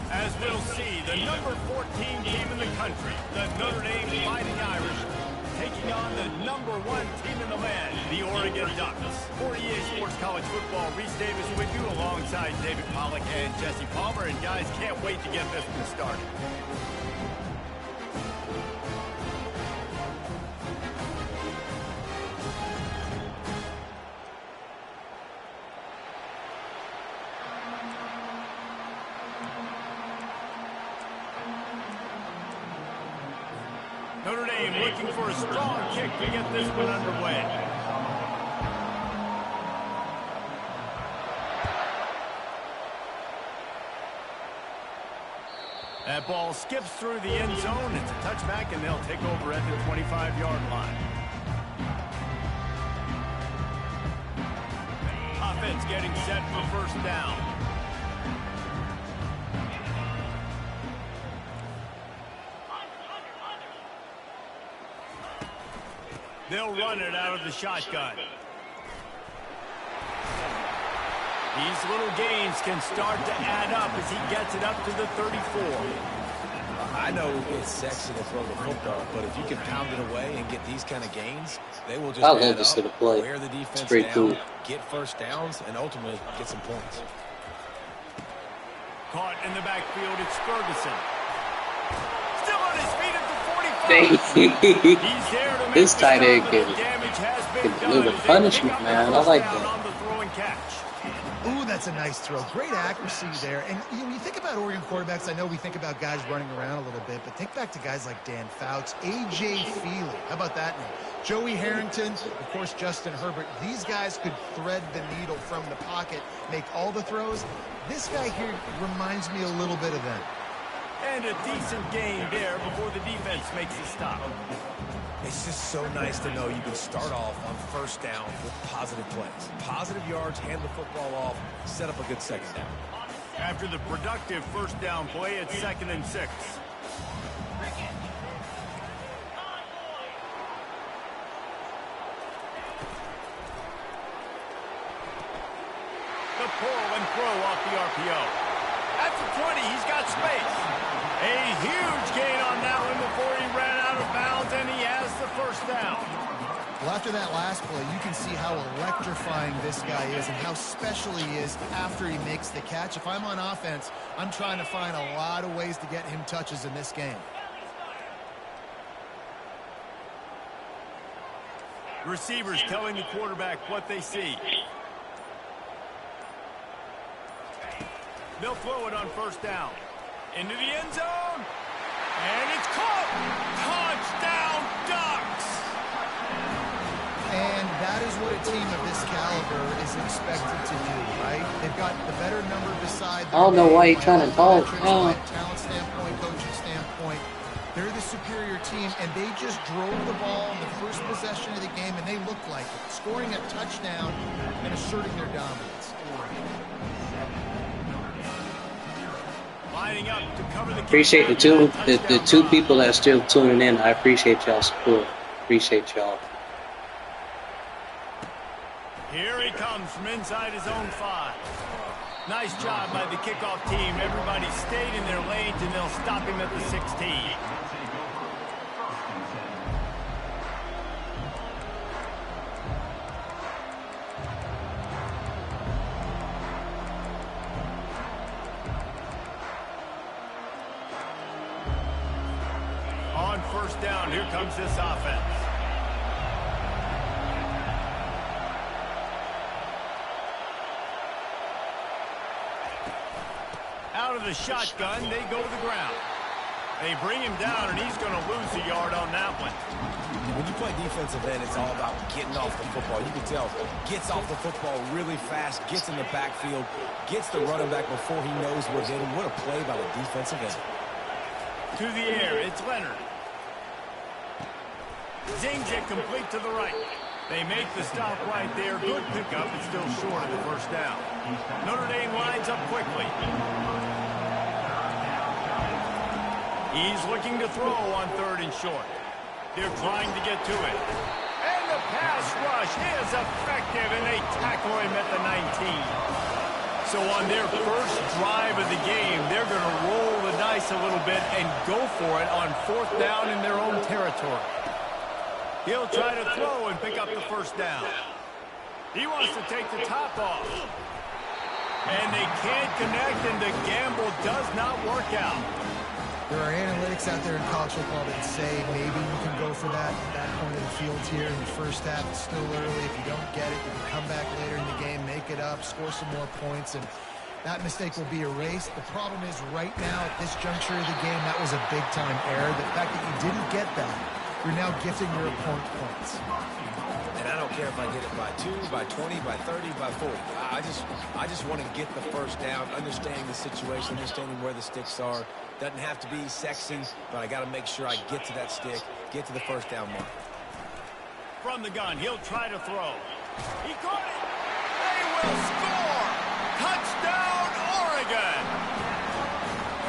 As we'll see, the number 14 team in the country, the Notre Dame Fighting Irish, taking on the number 1 team in the land, the Oregon Ducks. For EA Sports College Football, Reese Davis with you alongside David Pollack and Jesse Palmer. And guys, can't wait to get this one started. Notre Dame looking for a strong kick to get this one underway. That ball skips through the end zone. It's a touchback, and they'll take over at the 25-yard line. Offense getting set for first down. They'll run it out of the shotgun. These little gains can start to add up as he gets it up to the 34. I know it's sexy to throw the football, but if you can pound it away and get these kind of gains, they will just I love add this up, little play. wear the It's defense pretty down, cool. get first downs, and ultimately get some points. Caught in the backfield, it's Ferguson. Still on his feet at the 45. He's there to make This the tight stop, end and can the damage has been deliver done as they punishment, pick up man. the I like first down that. on the throw and catch. Ooh, that's a nice throw. Great accuracy there. And when you think about Oregon quarterbacks, I know we think about guys running around a little bit, but think back to guys like Dan Fouts, A.J. Feely. How about that name? Joey Harrington, of course, Justin Herbert. These guys could thread the needle from the pocket, make all the throws. This guy here reminds me a little bit of them. And a decent gain there before the defense makes the stop. It's just so nice to know you can start off on first down with positive plays. Positive yards, hand the football off, set up a good second down. After the productive first down play, it's 2nd and 6. The pull and throw off the RPO. At the 20, he's got space. A huge gain on that one before he ran out of bounds, and he has the first down. Well, after that last play, you can see how electrifying this guy is and how special he is after he makes the catch. If I'm on offense, I'm trying to find a lot of ways to get him touches in this game. Receivers telling the quarterback what they see. They'll throw it on first down. Into the end zone. And it's caught. Touchdown, Ducks. And that is what a team of this caliber is expected to do, right? They've got the better number beside them. I don't know why you're trying to talk. From a talent standpoint, coaching standpoint, they're the superior team, and they just drove the ball in the first possession of the game, and they looked like it, scoring a touchdown and asserting their dominance. Lining up to cover the Appreciate the two people that are still tuning in. I appreciate y'all's support. Appreciate y'all. Here he comes from inside his own 5. Nice job by the kickoff team. Everybody stayed in their lanes, and they'll stop him at the 16. On first down, here comes this offense. Out of the shotgun, they go to the ground. They bring him down, and he's going to lose a yard on that one. When you play defensive end, it's all about getting off the football. You can tell, gets off the football really fast, gets in the backfield, gets the running back before he knows what's in him. What a play by the defensive end. To the air, it's Leonard. Zings it complete to the right. They make the stop right there. Good pickup. It's still short of the first down. Notre Dame lines up quickly. He's looking to throw on 3rd and short. They're trying to get to it. And the pass rush is effective, and they tackle him at the 19. So on their first drive of the game, they're going to roll the dice a little bit and go for it on 4th down in their own territory. He'll try to throw and pick up the first down. He wants to take the top off. And they can't connect, and the gamble does not work out. There are analytics out there in college football that say maybe you can go for that point of the field here in the first half. It's still early. If you don't get it, you can come back later in the game, make it up, score some more points, and that mistake will be erased. The problem is right now at this juncture of the game, that was a big-time error. The fact that you didn't get that, you're now gifting your opponent points. And I don't care if I get it by 2, by 20, by 30, by 40. I just want to get the first down, understanding the situation, understanding where the sticks are. Doesn't have to be sexy, but I got to make sure I get to that stick, get to the first down mark. From the gun, he'll try to throw. He caught it. They will score. Touchdown, Oregon.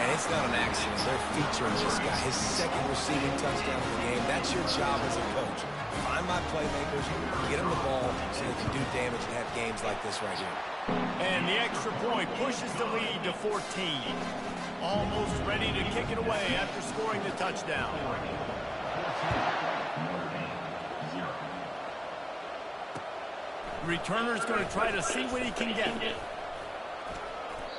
And It's not an accident. They're featuring this guy. His second receiving touchdown of the game. That's your job as a coach. Find my playmakers, get them the ball so they can do damage and have games like this right here. And the extra point pushes the lead to 14. Almost ready to kick it away after scoring the touchdown. Returner's going to try to see what he can get.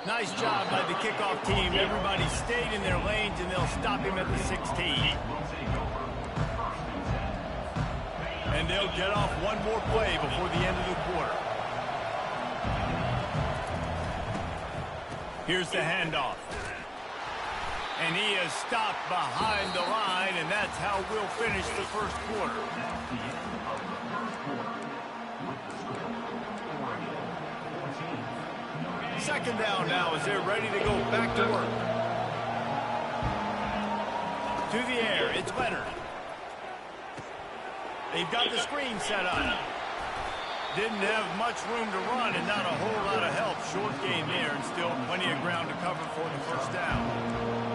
Nice job by the kickoff team. Everybody stayed in their lanes, and they'll stop him at the 16. And they'll get off one more play before the end of the quarter. Here's the handoff. And he is stopped behind the line, and that's how we'll finish the first quarter. Second down now as they're ready to go back to work. To the air, it's Leonard. They've got the screen set up. Didn't have much room to run and not a whole lot of help. Short game there and still plenty of ground to cover for the first down.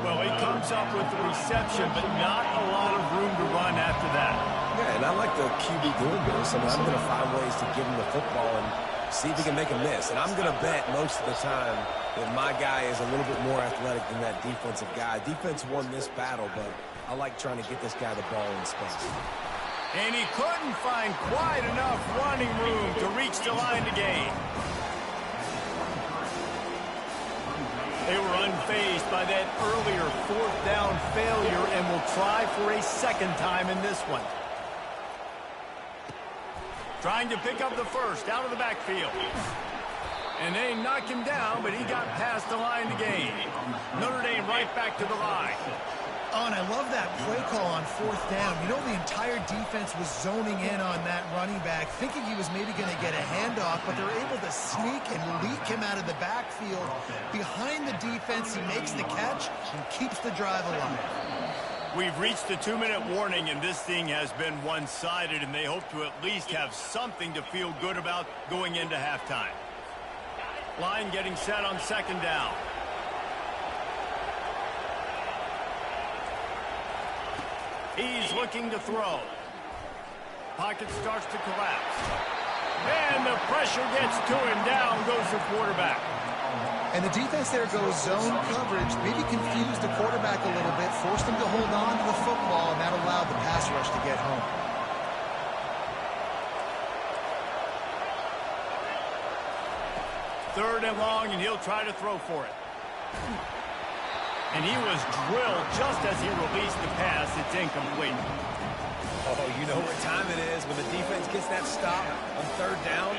Well, he comes up with the reception, but not a lot of room to run after that. Yeah, and I like the QB doing this. I mean, I'm going to find ways to give him the football and see if he can make a miss. And I'm going to bet most of the time that my guy is a little bit more athletic than that defensive guy. Defense won this battle, but I like trying to get this guy the ball in space. And he couldn't find quite enough running room to reach the line to gain. They were unfazed by that earlier fourth down failure and will try for a second time in this one. Trying to pick up the first out of the backfield. And they knocked him down, but he got past the line to gain. Notre Dame right back to the line. Oh, and I love that play call on fourth down. You know, the entire defense was zoning in on that running back, thinking he was maybe going to get a handoff, but they're able to sneak and leak him out of the backfield. Behind the defense, he makes the catch and keeps the drive alive. We've reached the 2-minute warning, and this thing has been one-sided, and they hope to at least have something to feel good about going into halftime. Line getting set on second down. He's looking to throw. Pocket starts to collapse. And the pressure gets to him. Down goes the quarterback. And the defense there goes zone coverage, maybe confused the quarterback a little bit, forced him to hold on to the football, and that allowed the pass rush to get home. Third and long, and he'll try to throw for it. And he was drilled just as he released the pass. It's incomplete. Oh, you know what time it is when the defense gets that stop on third down.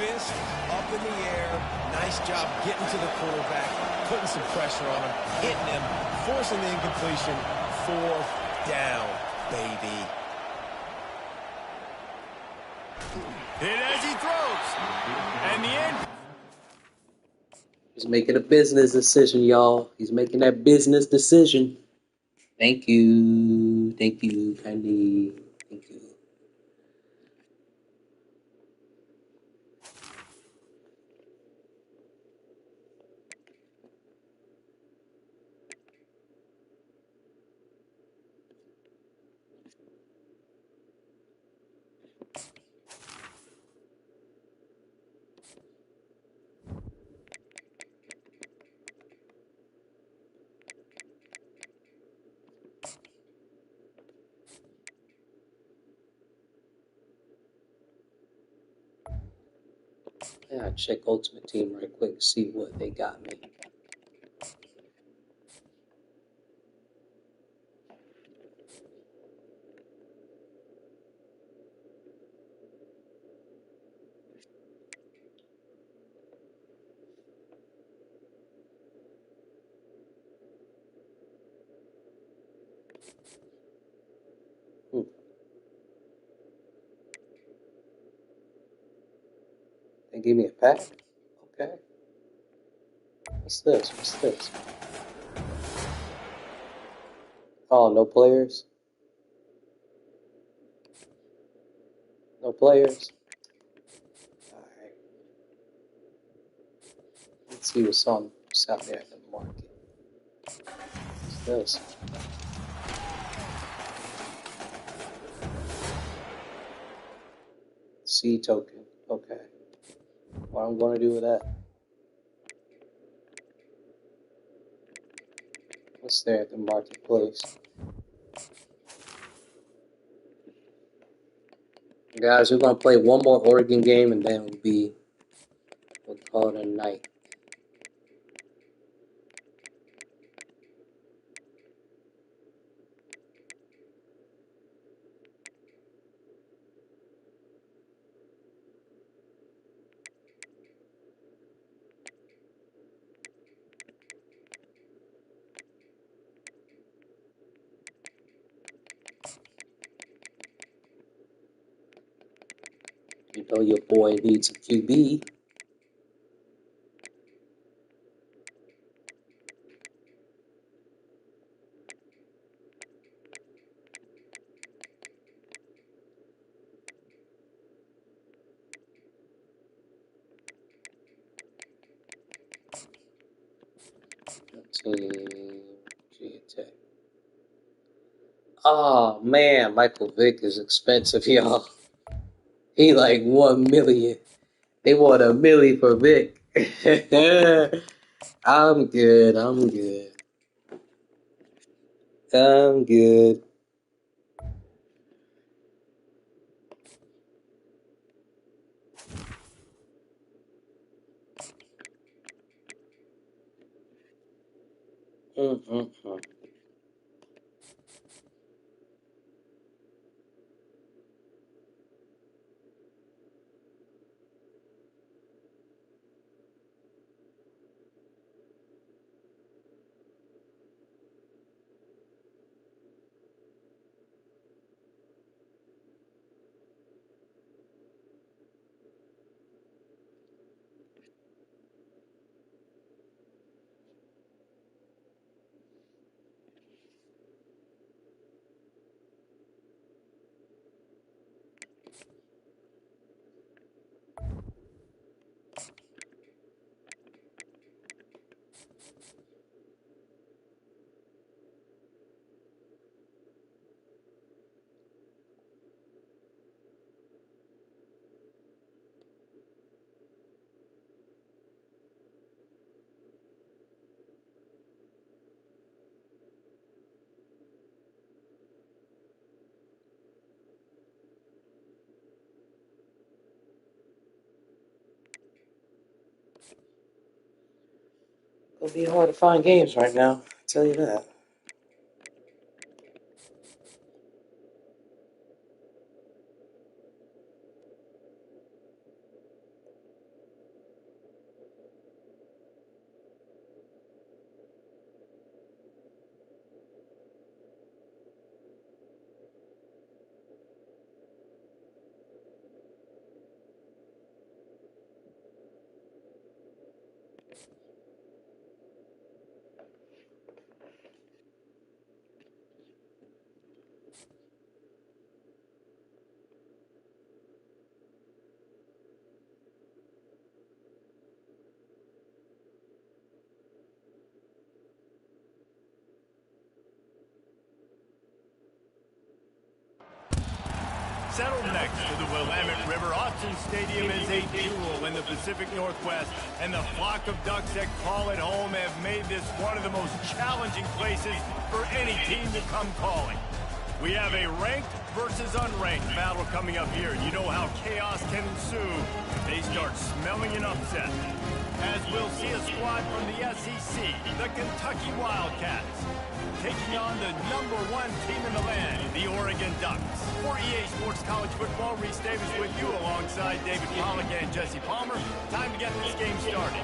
Fist up in the air. Nice job getting to the quarterback, putting some pressure on him, hitting him, forcing the incompletion. Fourth down, baby. Hit as he throws. And the end. He's making a business decision, y'all. He's making that business decision. Thank you. Thank you, Candy. Thank you. Yeah, check Ultimate Team right quick, see what they got me. They gave me a pack? Okay. What's this? What's this? Oh, no players? No players? Alright. Let's see what's out there in the market. Yes. C token. Okay. What I'm going to do with that? What's there at the marketplace? Guys, we're going to play one more Oregon game and then we'll call it a night. You know your boy needs a QB. Team Tech. Oh man, Michael Vick is expensive, y'all. He like 1 million. They want $1 million for Vic. I'm good. I'm good. I'm good. Mm-mm-mm. It'll be hard to find games right now. I'll tell you that. Settled next to the Willamette River, Austin Stadium is a jewel in the Pacific Northwest, and the flock of ducks that call it home have made this one of the most challenging places for any team to come calling. We have a ranked versus unranked battle coming up here. You know how chaos can ensue if they start smelling an upset. As we'll see a squad from the SEC, the Kentucky Wildcats, taking on the #1 team in the land, the Oregon Ducks. For EA Sports College Football, Reese Davis with you alongside David Pollack and Jesse Palmer. Time to get this game started.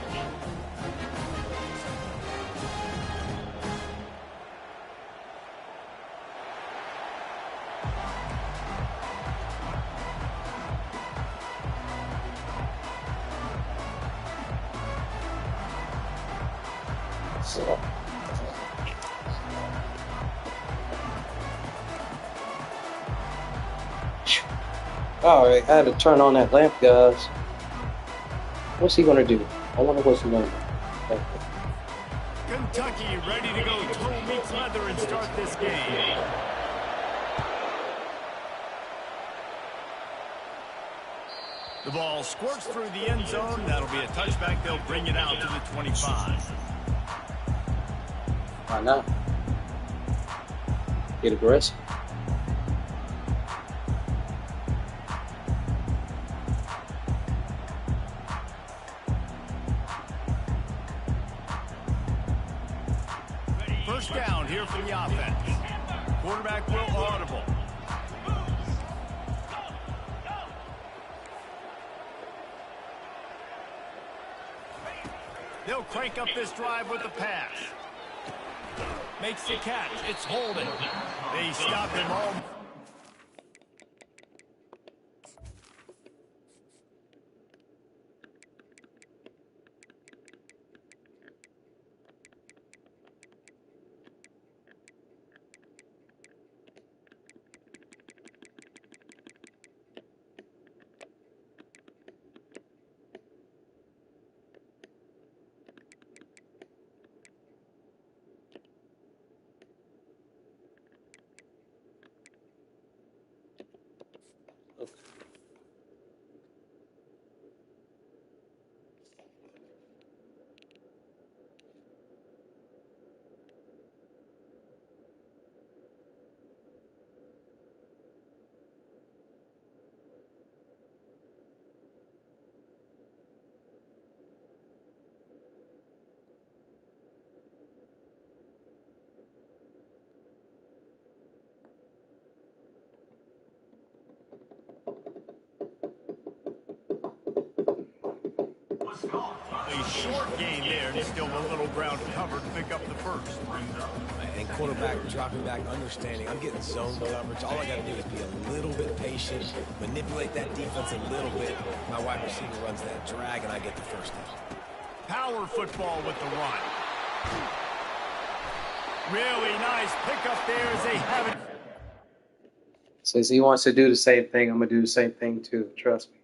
So. Alright, I had to turn on that lamp, guys. What's he gonna do? I wonder what's he gonna do. Kentucky ready to go. Toe meets leather start this game. The ball squirts through the end zone. That'll be a touchback. They'll bring it out to the 25. Why not? Get aggressive. First down here for the offense. Quarterback will audible. They'll crank up this drive with the pass. Makes the catch. It's holding. They stop him all. A short gain there, and still a little ground covered to pick up the first. And quarterback dropping back, understanding I'm getting zone coverage. All I got to do is be a little bit patient, manipulate that defense a little bit. My wide receiver runs that drag, and I get the first down. Power football with the run. Really nice pickup there as they have it. Says he wants to do the same thing. I'm going to do the same thing too. Trust me.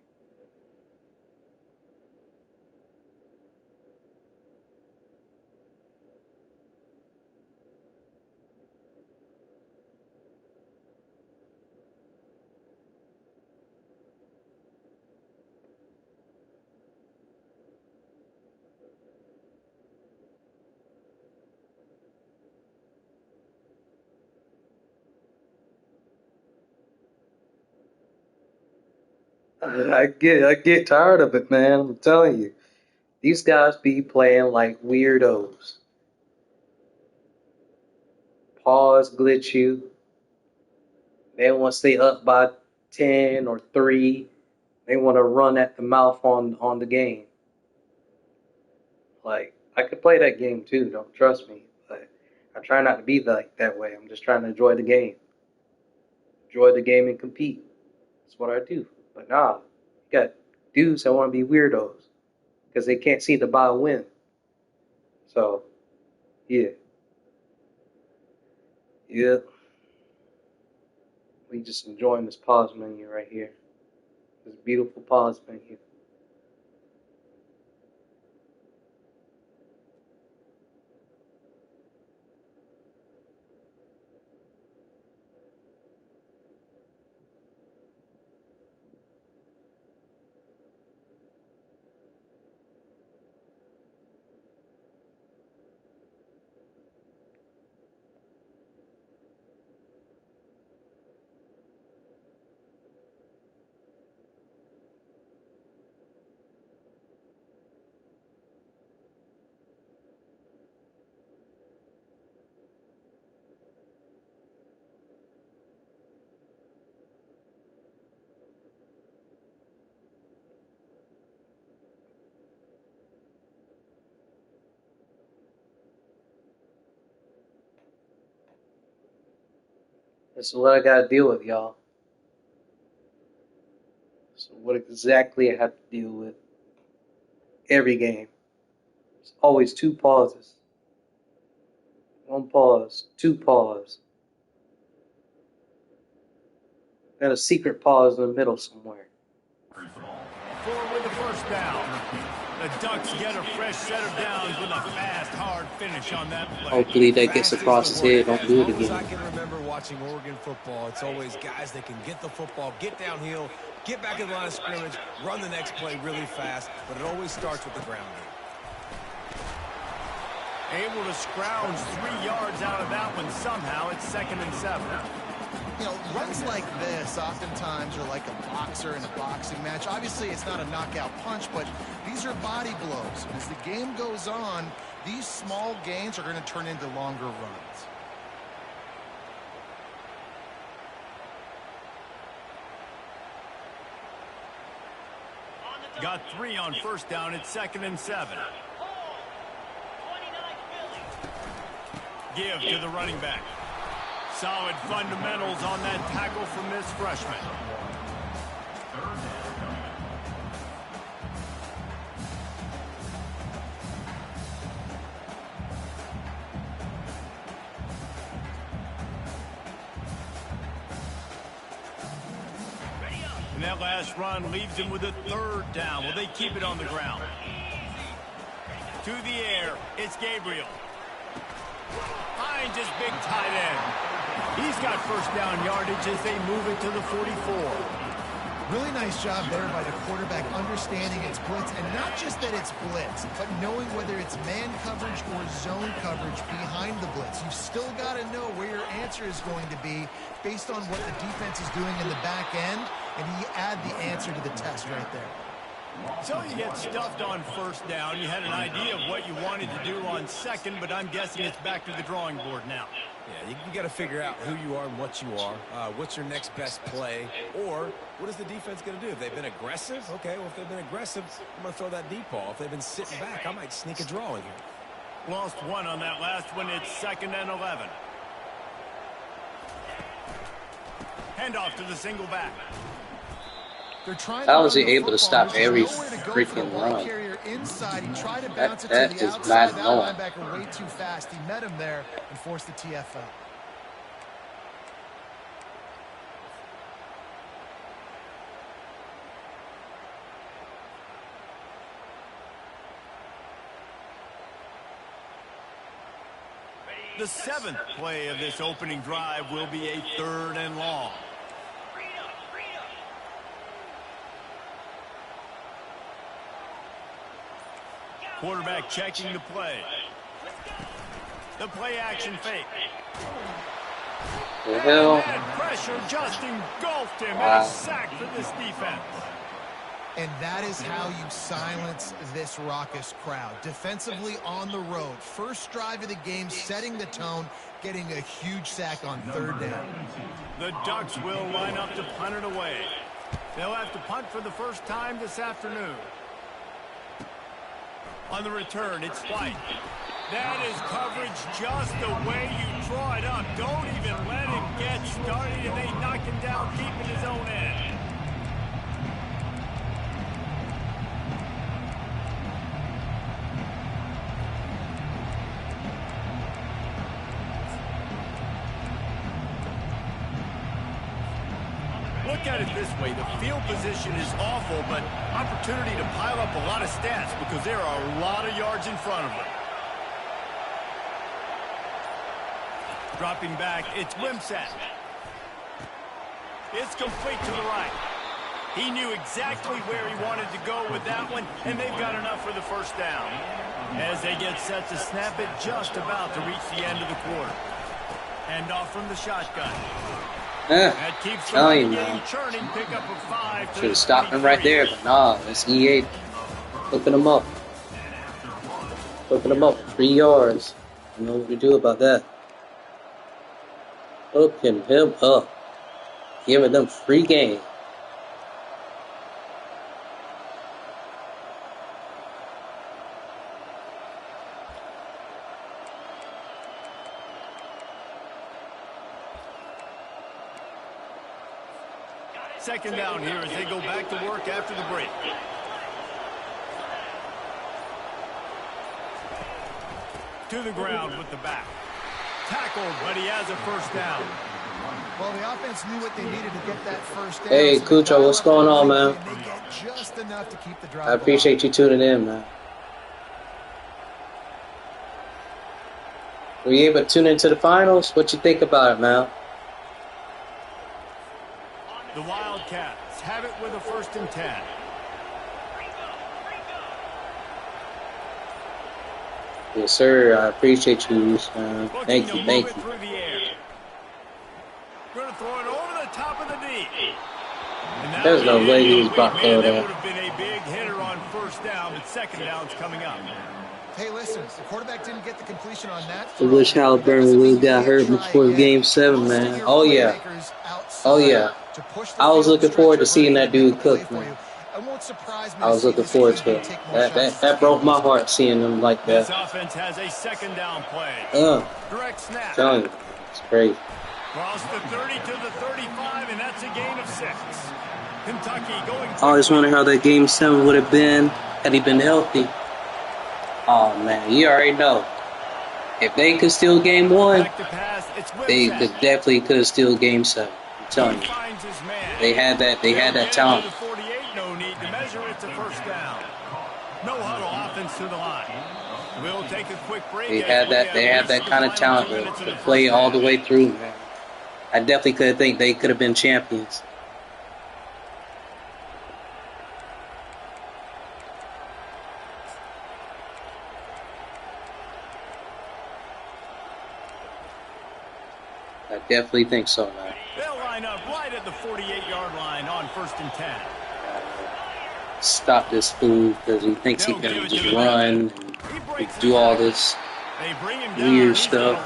I get tired of it, man. I'm telling you. These guys be playing like weirdos. Pause, glitch you. Then once they up by 10 or 3, they want to run at the mouth on the game. Like, I could play that game too, don't trust me. But I try not to be like that way. I'm just trying to enjoy the game. Enjoy the game and compete. That's what I do. But nah, you got dudes that want to be weirdos because they can't see the buy win. So, yeah. Yeah. We just enjoying this pause menu right here. This beautiful pause menu. This is what I gotta deal with, y'all. So what exactly I have to deal with every game. It's always 2 pauses. 1 pause, 2 pause. And a secret pause in the middle somewhere. Forward with the first down. The Ducks get a fresh set of downs with a fast, hard finish on that play. Hopefully that gets across his head. Don't do it As long as I again. can remember watching Oregon football, it's always guys that can get the football, get downhill, get back in the line of scrimmage, run the next play really fast, but it always starts with the ground game. Able to scrounge 3 yards out of that one somehow. It's 2nd and 7. You know, runs like this oftentimes are like a boxer in a boxing match. Obviously, it's not a knockout punch, but these are body blows. As the game goes on, these small gains are going to turn into longer runs. Got 3 on 1st down. It's 2nd and 7. Give to the running back. Solid fundamentals on that tackle from this freshman. And that last run leaves him with a 3rd down. Will they keep it on the ground? To the air, it's Gabriel. Finds his big tight end. He's got 1st down yardage as they move it to the 44. Really nice job there by the quarterback understanding it's blitz, and not just that it's blitz, but knowing whether it's man coverage or zone coverage behind the blitz. You've still got to know where your answer is going to be based on what the defense is doing in the back end, and you add the answer to the test right there. So you get stuffed on 1st down. You had an idea of what you wanted to do on 2nd, but I'm guessing it's back to the drawing board now. Yeah, you got to figure out who you are and what you are. What's your next best play? Or what is the defense going to do? If they've been aggressive, okay, well, if they've been aggressive, I'm going to throw that deep ball. If they've been sitting back, I might sneak a draw in here. Lost 1 on that last one. It's 2nd and 11. Handoff to the single back. How is he able to stop every freaking run? That is not knowing. Linebacker way too fast. He met him there and forced the TFL. The 7th play of this opening drive will be a 3rd and long. Quarterback checking the play. The play action fake. The hell? And pressure just engulfed him. And a sack for this defense. And that is how you silence this raucous crowd. Defensively on the road. First drive of the game, setting the tone, getting a huge sack on 3rd down. The Ducks will line up to punt it away. They'll have to punt for the first time this afternoon. On the return, it's White. That is coverage just the way you draw it up. Don't even let him get started, and they knock him down deep in his own end. Look at it this way. The field position is awful, but opportunity to pile up a lot of stats because there are a lot of yards in front of them. Dropping back, it's Wimsatt. It's complete to the right. He knew exactly where he wanted to go with that one, and they've got enough for the 1st down. As they get set to snap it, just about to reach the end of the quarter. Hand off from the shotgun. That keeps the game churning. Pick up a 5. Should have stopped him right there, but nah, it's E8. Flipping him up. Flipping him up 3 yards. You know what to do about that. Hooking him up. Giving them free game. Second down here as they go back to work after the break. To the ground with the back. Tackled, but he has a 1st down. Well, the offense knew what they needed to get that first down. Hey, So Cucho, what's going on, man? they get just enough to keep the drive I appreciate you tuning in, man. Were you able to tune into the finals? What you think about it, man? The Wildcats have it with a 1st and 10. Yes, sir. I appreciate you, man. Thank you, thank you. Going to throw it over the top of the D. There's no way he was about to throw That that. would have been a big hitter on 1st down, but 2nd down's coming up. Hey, listen, the quarterback didn't get the completion on that. I wish Halliburton would have got hurt before Game 7, man. Oh, yeah. Oh, yeah. I was looking forward to seeing that dude cook, man. I was looking forward to it. That broke my heart seeing him like that. This offense has a 2nd down play. Direct snap. I'm telling you, it's crazy. Cross the 30 to the 35, and that's a gain of 6. Kentucky going. I always wonder how that Game 7 would have been had he been healthy. Oh, man, you already know. If they could steal Game 1, they definitely could have steal Game 7. I'm telling you. They had that talent. No need to measure it to 1st down. No huddle offense to the line. We'll take a quick break. They had that kind of talent to play all the way through, man. I definitely could think they could have been champions. I definitely think so, man. They'll line up right at the 48-yard line on 1st and 10. Stop this fool because he thinks he can just run and do all this weird stuff.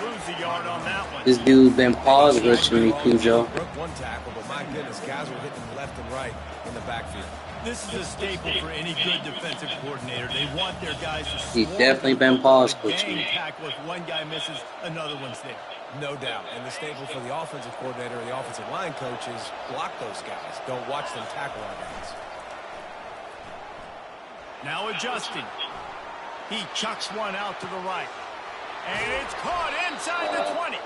This dude been pause glitching me, Cujo. One tackle, but my goodness, guys were hitting left and right in the backfield. This is a staple for any good defensive coordinator. They want their guys to He definitely been pause glitching. Tackle. If one guy misses, another one's there. No doubt. And the staple for the offensive coordinator or the offensive line coach is block those guys. Don't watch them tackle our guys. Now adjusting. He chucks one out to the right. And it's caught inside the 20.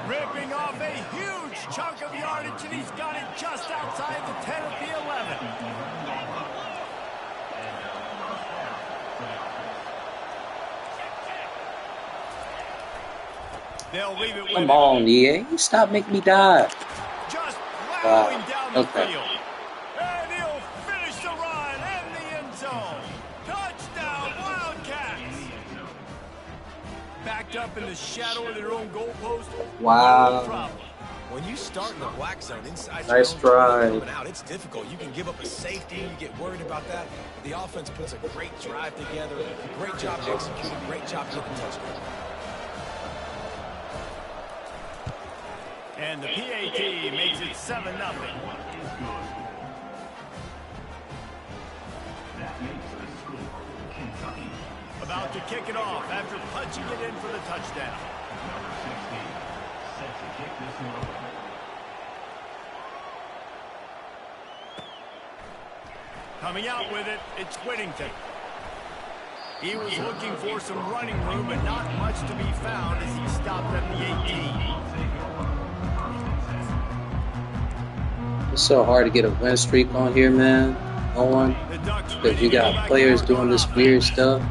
Ripping off a huge chunk of yardage, and he's got it just outside the 10 of the 11. They'll leave it with Come on, EA. Stop making me die. Just plowing down the Okay. field. And he'll finish the run in the end zone. Touchdown, Wildcats. Backed up in the shadow of their own goalpost. Wow. No problem. When you start in the black zone inside Nice your own drive. coming out, it's difficult. You can give up a safety, you get worried about that. The offense puts a great drive together, great job executing, great job getting touchdown. And the PAT makes it 7-0. That makes the score Kentucky. About to kick it off after punching it in for the touchdown. Number 16 set to kick this one away. Coming out with it, it's Whittington. He was looking for some running room, but not much to be found as he stopped at the 18. It's so hard to get a win streak on here, man. On because you got players doing this weird stuff.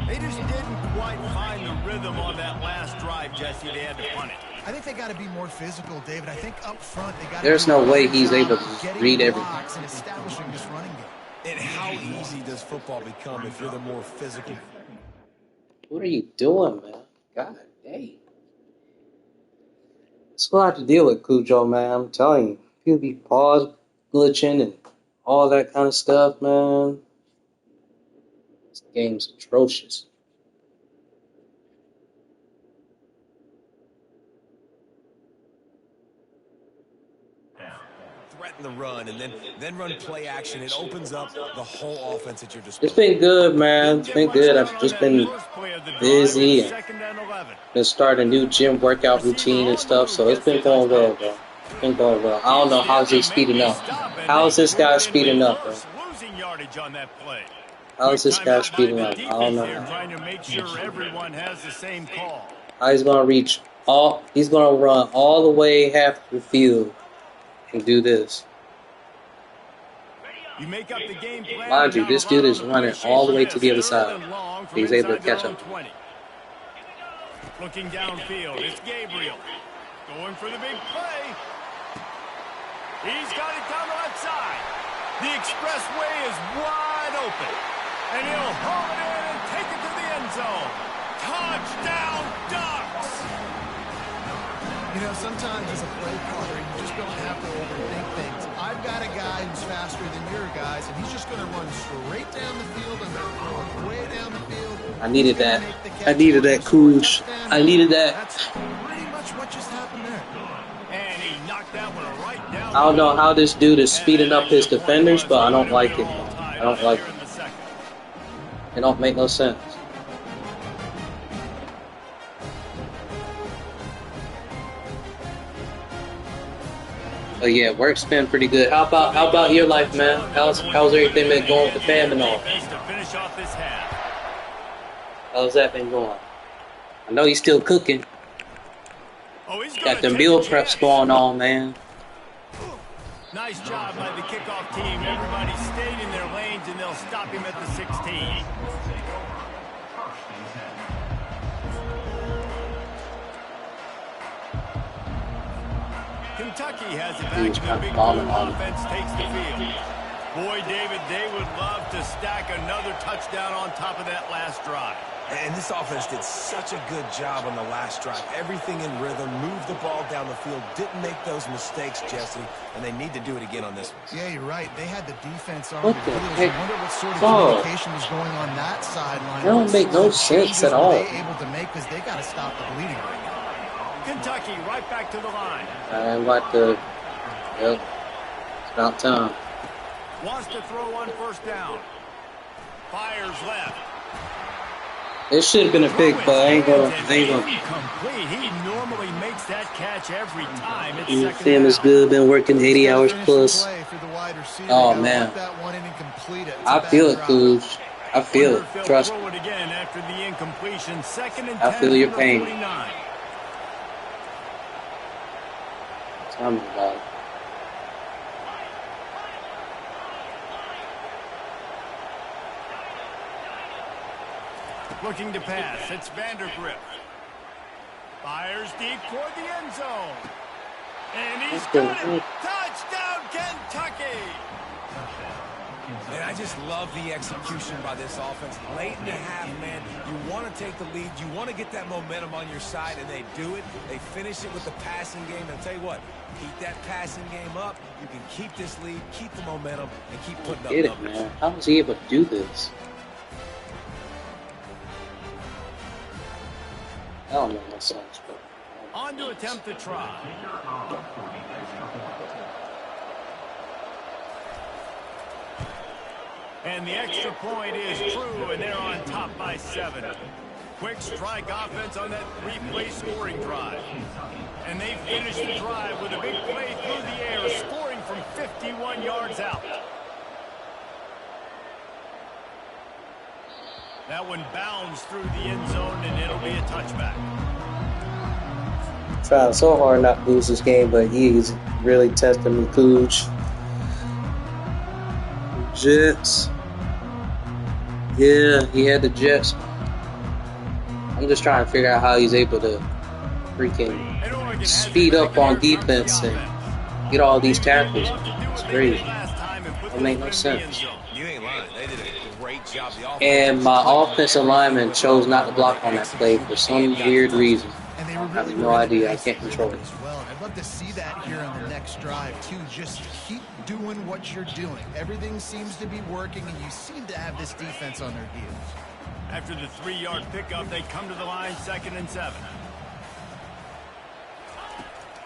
They just didn't quite find the rhythm on that last drive, Jesse. They had to punt it. I think they got to be more physical, David. I think up front they got. There's no way he's able to read everything. And establishing this running game. And how easy does football become if you're the more physical? What are you doing, man? God dang. It's a lot to deal with, Cujo, man. I'm telling you. People be pause glitching and all that kind of stuff, man. This game's atrocious. Threaten the run and then run play action. It opens up the whole offense at your It's disposal. been good, man. It's been good. I've just been busy and been starting a new gym workout routine and stuff, so it's been going well, bro. It's been going well. I don't know how's he speeding up. How is this guy speeding up, bro? Losing yardage on that play. How is this guy speeding up? I don't know. Trying to make sure everyone has the same call. How he's gonna reach He's gonna run all the way half the field and do this. You make up the game plan. Mind you, this dude is running all the way to the other side. He's able to catch up. 20. Looking downfield, it's Gabriel. Going for the big play. He's got it down the left side. The expressway is wide open. And he'll haul it in and take it to the end zone. Touchdown, Ducks! You know, sometimes as a play caller, you just don't have to overthink things. I've got a guy who's faster than your guys, and he's just going to run straight down the field and they're going way down the field. I needed that. I needed that, Cooge. I needed that. That's pretty much what just happened there. And he knocked that one right down. I don't know how this dude is speeding up his defenders, but I don't like it. I don't like it. It don't make no sense. But yeah, work's been pretty good. How about your life, man? How's everything been going with the fam and all? How's that been going? I know he's still cooking. Got the meal preps going on, man. Nice job by the kickoff team. Everybody stayed in their lanes, and they'll stop him at the 16. Kentucky has it back in the big blue. Offense takes the field. Boy, David, they would love to stack another touchdown on top of that last drive. And this offense did such a good job on the last drive. Everything in rhythm, moved the ball down the field, didn't make those mistakes, Jesse, and they need to do it again on this one. Yeah, you're right. They had the defense on What the the heels. heck? I wonder what sort of communication was going on that sideline. That don't make no sense at all. What they able to make because they got to stop the bleeding right now. Kentucky right back to the line. I'm about to. Yep. It's about time. Wants to throw on first down. Fires left. It should have been a pick, but I ain't gonna. Complete. He normally makes that catch every time. It's The second fam is down. good. Been working 80 hours plus. Oh Oh man, I feel it, Cooge. I feel it. They'll Trust throw me. it again after the incompletion. Second and I 10 feel your from the pain. 49. Tell me about it. Looking to pass. It's Vandergrift. Fires deep toward the end zone. And he's got it. Touchdown, Kentucky. And I just love the execution by this offense. Late in the half, man, you want to take the lead. You want to get that momentum on your side, and they do it. They finish it with the passing game. And I'll tell you what, keep that passing game up. You can keep this lead, keep the momentum, and keep putting up Get it, numbers. man. How was he able to do this? I don't know what songs, but. On to attempt the try. And the extra point is true, and they're on top by 7. Quick strike offense on that three-play scoring drive. And they finish the drive with a big play through the air, scoring from 51 yards out. That one bounds through the end zone, and it'll be a touchback. Trying so hard not to lose this game, but he's really testing me, Cooge. Jets. Yeah, he had the Jets. I'm just trying to figure out how he's able to freaking speed up on defense and get all these tackles. It's crazy. It make no sense. You ain't lying. They did a great job. The offense And my offensive lineman chose not to block on that play for some weird reason. And they were I have really no idea. I can't control it. as well. I'd love to see that here on the next drive too. Just keep doing what you're doing. Everything seems to be working, and you seem to have this defense on their heels. After the 3-yard pickup, they come to the line, 2nd and 7.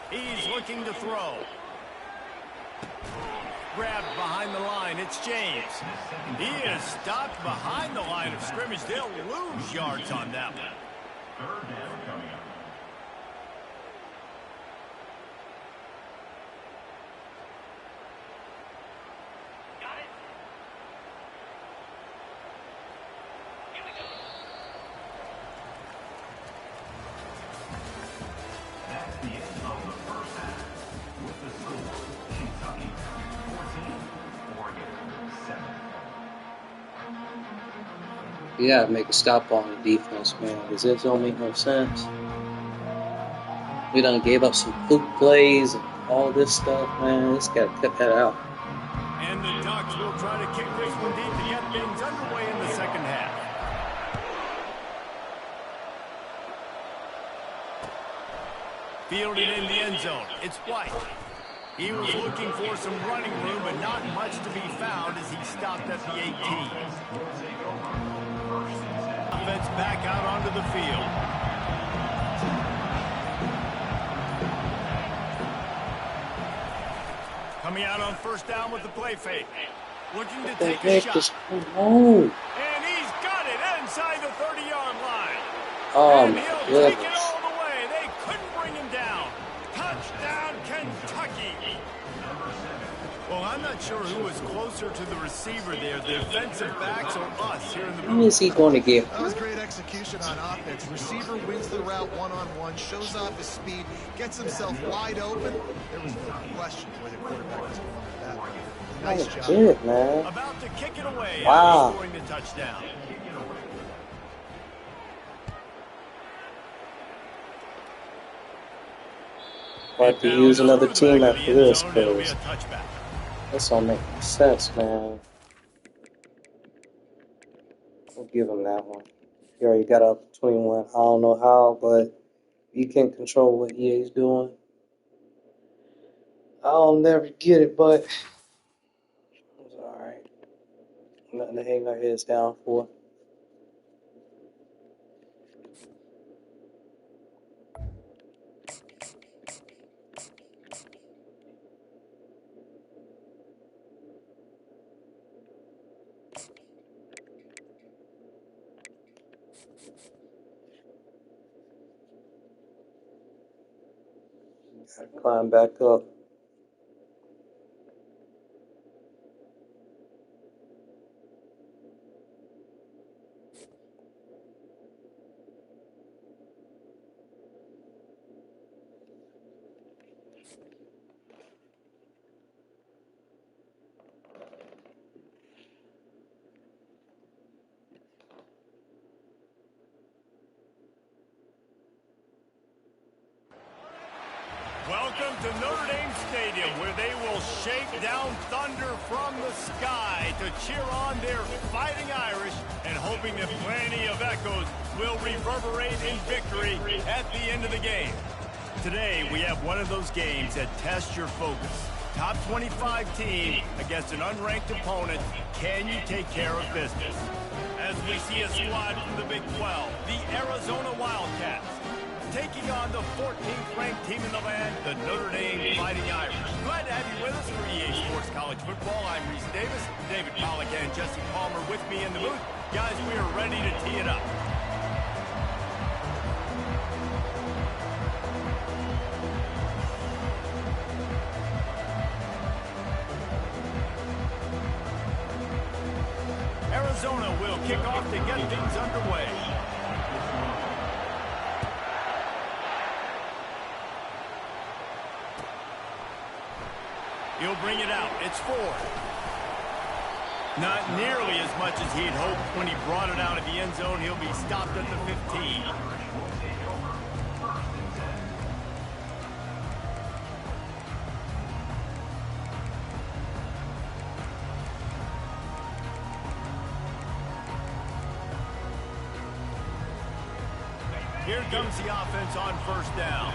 He's looking to throw. Grabbed behind the line, it's James. He is stopped behind the line of scrimmage. They'll lose yards on that one. Third down coming up. You gotta make a stop on the defense, man, because this don't make no sense. We done gave up some fluke plays and all this stuff, man. Just gotta cut that out. And the Ducks will try to kick this one deep to get things underway in the second half. Fielded in the end zone. It's White. He was looking for some running room, but not much to be found as he stopped at the 18. Offense back out onto the field. Coming out on first down with the play fake. Looking to take a shot. Oh. And he's got it inside the 30-yard line. Oh, and my he'll goodness. take it all the way. They couldn't bring him down. Touchdown, Kentucky. Well, I'm not sure who was closer to the receiver there, the defensive backs or us here in the Who is he going to get? That was great execution on offense. Receiver wins the route one-on-one, shows off his speed, gets himself wide open. There was no question where the quarterback was going with that one. Nice job. Shit, man. About to kick it away Wow. after scoring the touchdown. Have to use another team after this, It'll be a because touchback. this don't make sense, man. We'll give him that one. He already got up 21. I don't know how, but you can't control what EA's doing. I'll never get it, but it's alright. Nothing to hang our heads down for. Gotta climb back up. Welcome to Notre Dame Stadium, where they will shake down thunder from the sky to cheer on their Fighting Irish, and hoping that plenty of echoes will reverberate in victory at the end of the game. Today, we have one of those games that tests your focus. Top 25 team against an unranked opponent. Can you take care of business? As we see a squad from the Big 12, the Arizona Wildcats, taking on the 14th ranked team in the land, the Notre Dame Fighting Irish. Glad to have you with us for EA Sports College Football. I'm Reese Davis, David Pollack and Jesse Palmer with me in the booth. Guys, we are ready to tee it up. Arizona will kick off to get things underway. He'll bring it out. It's 4. Not nearly as much as he'd hoped when he brought it out of the end zone. He'll be stopped at the 15. Here comes the offense on first down.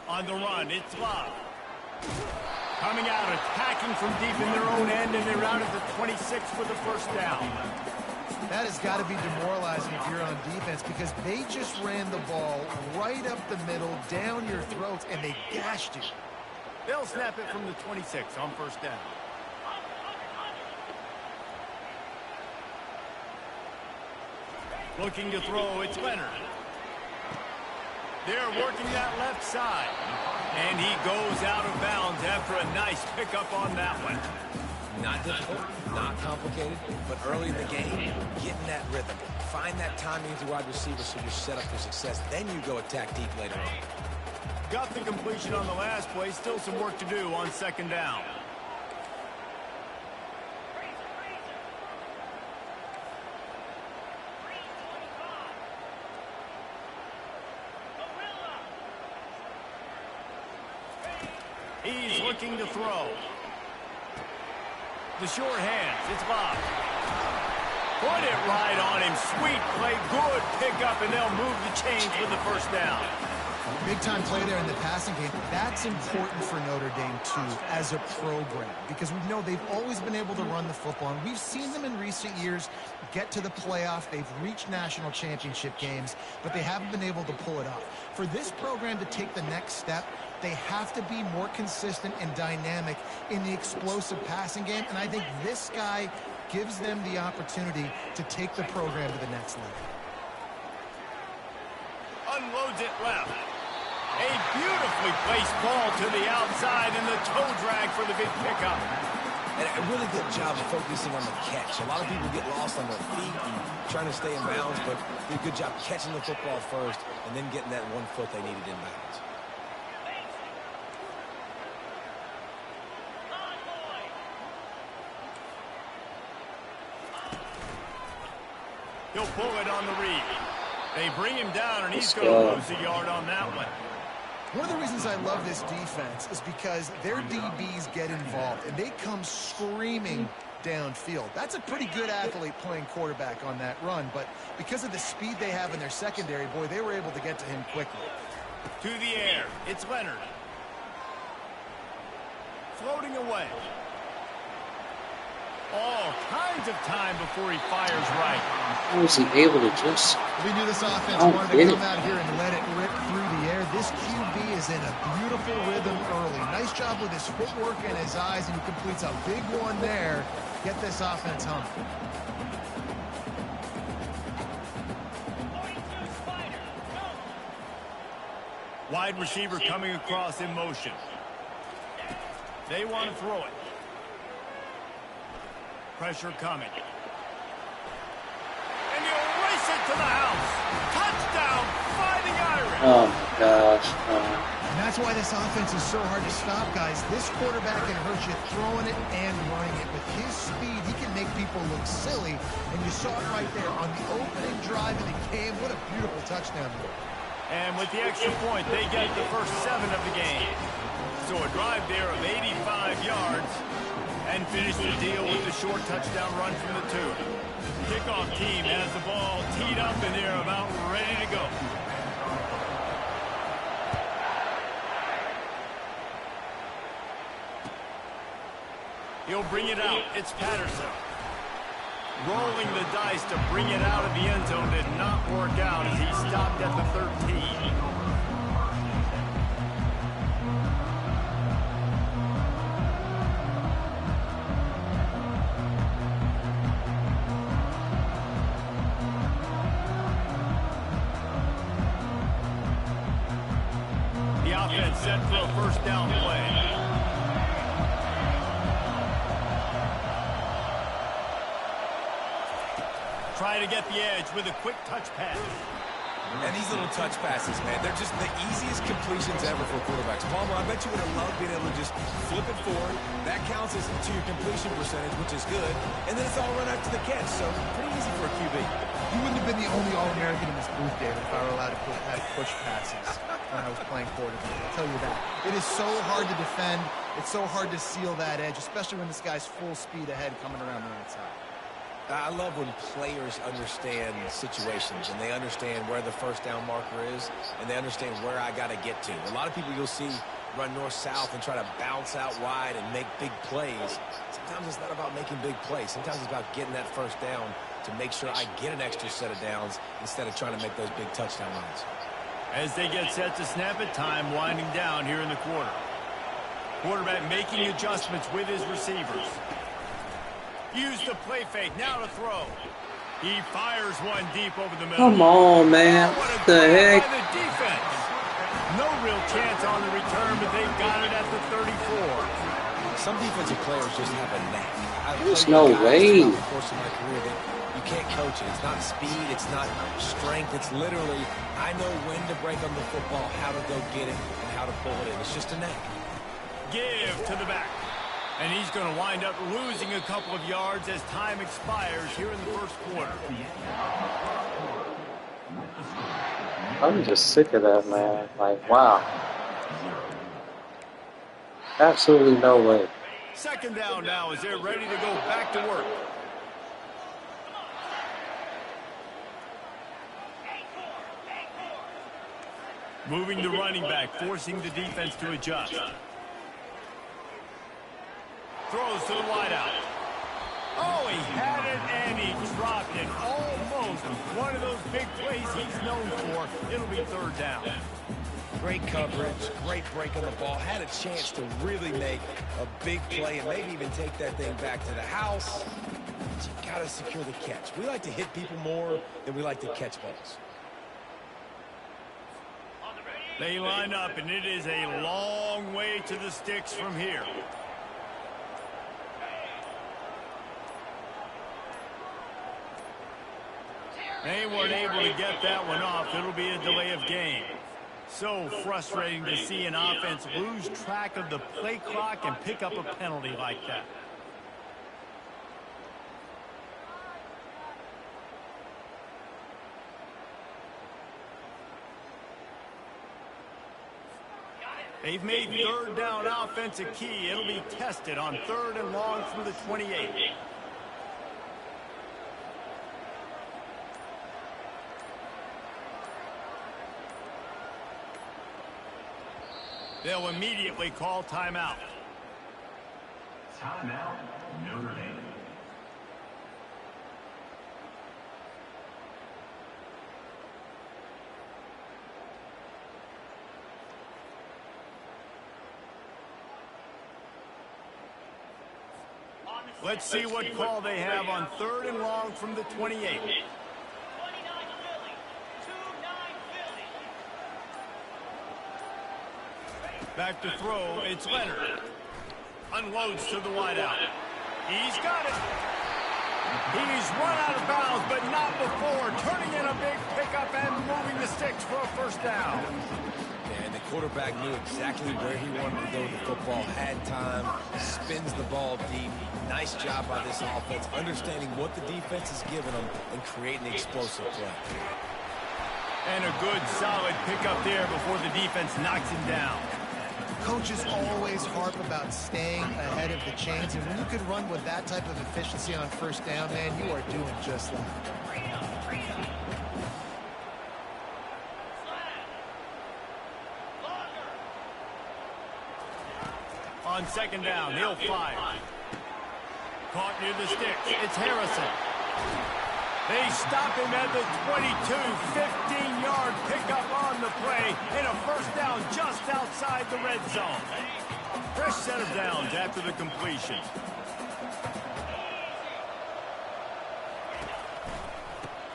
On the run, it's Love. Coming out, attacking from deep in their own end, and they're out at the 26 for the first down. That has got to be demoralizing if you're on defense, because they just ran the ball right up the middle, down your throats, and they gashed you. They'll snap it from the 26 on first down. Looking to throw, it's Leonard. They're working that left side. And he goes out of bounds after a nice pickup on that one. Not difficult, not complicated, but early in the game, get in that rhythm. Find that timing with your wide receiver so you're set up for success. Then you go attack deep later on. Got the completion on the last play. Still some work to do on second down. He's looking to throw. The short hands. It's Bob. Put it right on him. Sweet play. Good pickup, and they'll move the chains with the first down. Big-time play there in the passing game. That's important for Notre Dame, too, as a program, because we know they've always been able to run the football, and we've seen them in recent years get to the playoff. They've reached national championship games, but they haven't been able to pull it off. For this program to take the next step, they have to be more consistent and dynamic in the explosive passing game, and I think this guy gives them the opportunity to take the program to the next level. Unloads it left. A beautifully placed ball to the outside, and the toe drag for the big pickup. And a really good job of focusing on the catch. A lot of people get lost on their feet and trying to stay in bounds, but did a good job catching the football first and then getting that 1 foot they needed in bounds. He'll pull it on the read. They bring him down, and he's going to lose a yard on that one. One of the reasons I love this defense is because their DBs get involved, and they come screaming downfield. That's a pretty good athlete playing quarterback on that run, but because of the speed they have in their secondary, boy, they were able to get to him quickly. To the air. It's Leonard. Floating away. All kinds of time before he fires right. How was he able to just... We knew this offense wanted to come out here and let it rip through the air. This QB is in a beautiful rhythm early. Nice job with his footwork and his eyes, and he completes a big one there. Get this offense humming. Wide receiver coming across in motion. They want to throw it. Pressure coming. And he'll race it to the house. Touchdown, Fighting Irish. Oh, my gosh. And that's why this offense is so hard to stop, guys. This quarterback can hurt you throwing it and running it. With his speed, he can make people look silly. And you saw it right there on the opening drive of the game. What a beautiful touchdown. And with the extra point, they get the first 7 of the game. So a drive there of 85 yards. And finish the deal with the short touchdown run from the 2. Kickoff team has the ball teed up, and they're about ready to go. He'll bring it out. It's Patterson. Rolling the dice to bring it out of the end zone did not work out as he stopped at the 13. Set for a first down play. Try to get the edge with a quick touch pass. And these little touch passes, man, they're just the easiest completions ever for quarterbacks. Palmer, I bet you would have loved being able to just flip it forward. That counts as to your completion percentage, which is good. And then it's all run after the catch, so pretty easy for a QB. You wouldn't have been the only All-American in this booth, David, if I were allowed to have push passes when I was playing quarterback. I'll tell you that. It is so hard to defend. It's so hard to seal that edge, especially when this guy's full speed ahead coming around the outside. I love when players understand situations and they understand where the first down marker is and they understand where I got to get to. A lot of people you'll see run north-south and try to bounce out wide and make big plays. Sometimes it's not about making big plays. Sometimes it's about getting that first down to make sure I get an extra set of downs instead of trying to make those big touchdown runs. As they get set to snap it, time winding down here in the quarter. Quarterback making adjustments with his receivers. Use the play fake, now to throw. He fires one deep over the middle. Come on, man. What What the heck? by the defense. No real chance on the return, but they got it at the 34. Some defensive players just have a knack. There's no way. Over the course of my career that you can't coach it. It's not speed. It's not strength. It's literally, I know when to break on the football, how to go get it, and how to pull it in. It's just a knack. Give to the back. And he's going to wind up losing a couple of yards as time expires here in the first quarter. I'm just sick of that, man. Like, wow. Absolutely no way. Second down now as they're ready to go back to work. Moving the running back, forcing the defense to adjust. Throws to the wideout. Oh, he had it and he dropped it. Almost one of those big plays he's known for. It'll be third down. Great coverage, great break on the ball. Had a chance to really make a big play and maybe even take that thing back to the house. But you got to secure the catch. We like to hit people more than we like to catch balls. They line up, and it is a long way to the sticks from here. They weren't able to get that one off. It'll be a delay of game. So frustrating to see an offense lose track of the play clock and pick up a penalty like that. They've made third down offense a key. It'll be tested on 3rd and long from the 28. They'll immediately call timeout. Timeout, Notre Dame. Let's see what call they have on 3rd and long from the 28. Back to throw, it's Leonard. Unloads to the wideout. He's got it. He's run out of bounds, but not before. Turning in a big pickup and moving the sticks for a first down. And the quarterback knew exactly where he wanted to go with the football, had time, spins the ball deep. Nice job by this offense, understanding what the defense is giving them and creating explosive play. And a good, solid pickup there before the defense knocks him down. Coaches always harp about staying ahead of the chains, and when you can run with that type of efficiency on first down, man, you are doing just that. On second down, he'll fire. Caught near the sticks. It's Harrison. They stop him at the 22. 15-yard pickup on the play and a first down just outside the red zone. Fresh set of downs after the completion.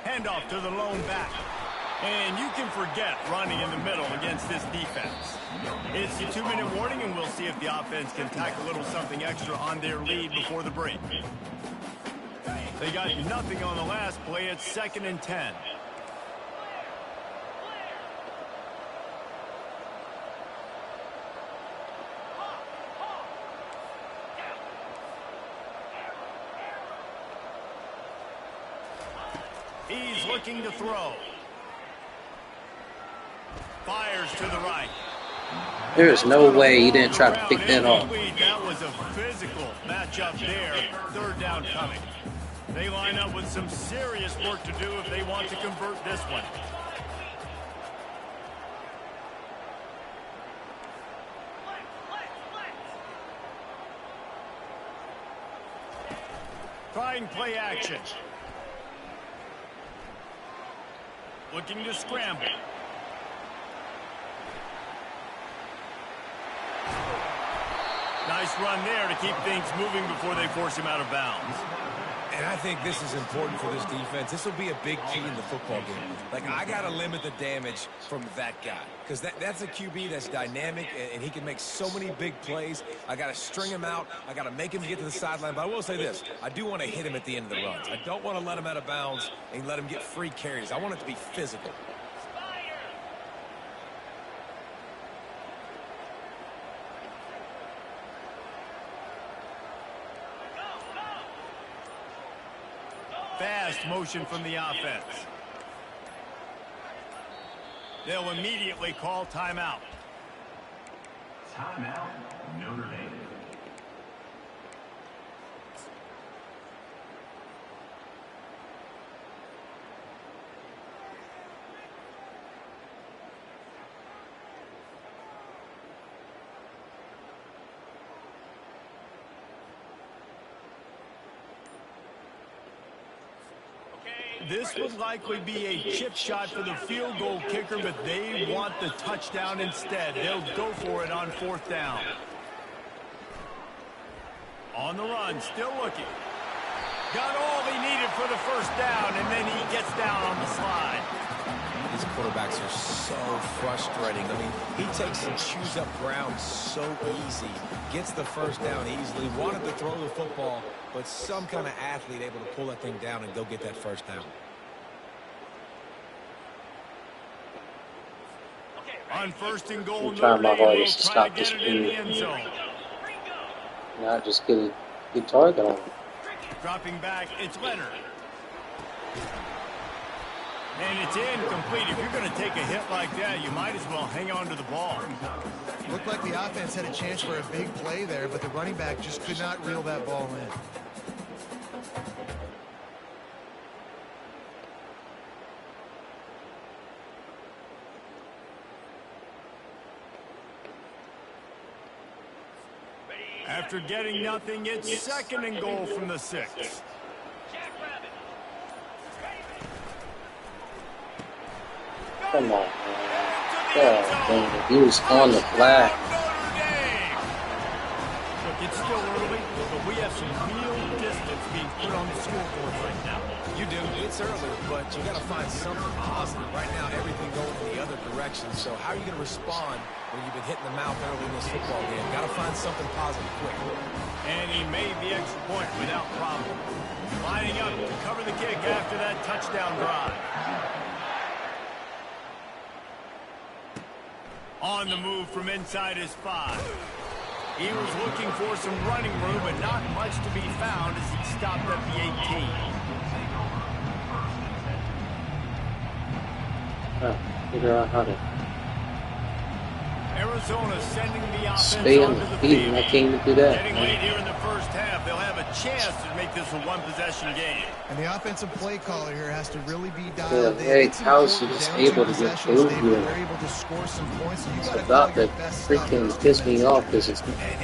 Handoff to the lone back. And you can forget running in the middle against this defense. It's a 2-minute warning, and we'll see if the offense can tack a little something extra on their lead before the break. They got nothing on the last play. It's 2nd and 10. He's looking to throw. Fires to the right. There is no way he didn't try to pick that off. That was a physical matchup there. 3rd down coming. They line up with some serious work to do if they want to convert this one. Trying play action. Looking to scramble. Nice run there to keep things moving before they force him out of bounds. And I think this is important for this defense. This will be a big key in the football game. Like, I got to limit the damage from that guy. Because that's a QB that's dynamic, and he can make so many big plays. I got to string him out. I got to make him get to the sideline. But I will say this. I do want to hit him at the end of the runs. I don't want to let him out of bounds and let him get free carries. I want it to be physical. next motion from the offense. They'll immediately call timeout. Timeout, Notre Dame. This would likely be a chip shot for the field goal kicker, but they want the touchdown instead. They'll go for it on 4th down. On the run, still looking. Got all he needed for the 1st down, and then he gets down on the slide. These quarterbacks are so frustrating. I mean, he takes and chews up ground so easy, gets the 1st down easily, wanted to throw the football, but some kind of athlete able to pull that thing down and go get that 1st down. On 1st and goal, I'm trying my Notre Dame will hardest to try stop to the get it in the speed. end zone. Not just get a target on him. Dropping back, it's Leonard. And it's incomplete. If you're going to take a hit like that, you might as well hang on to the ball. Looked like the offense had a chance for a big play there, but the running back just could not reel that ball in. After getting nothing, it's 2nd and goal from the 6. Come on, man. God dang it. He was on the flag. Look, it's still early, but we have some real distance being put on the scoreboard right now. You do. It's early, but you got to find something positive. Right now, everything going in the other direction. So how are you going to respond when you've been hitting the mouth early in this football game? Got to find something positive quick. And he made the extra point without problem. Lining up to cover the kick after that touchdown drive. On the move from inside his 5. He was looking for some running room, but not much to be found as he stopped at the 18. Figure out how to Arizona sending the offense stay on onto the the feet, field. and I can't even do that. Getting late here in the 1st half, they'll have a chance to make this a one-possession game. And the offensive play caller here has to really be Yeah, dialed in. hey, It's House important is down able two to get possessions, through David, here. they're able to score some points, so you It's gotta about call to your best stuff. freaking piss me off because it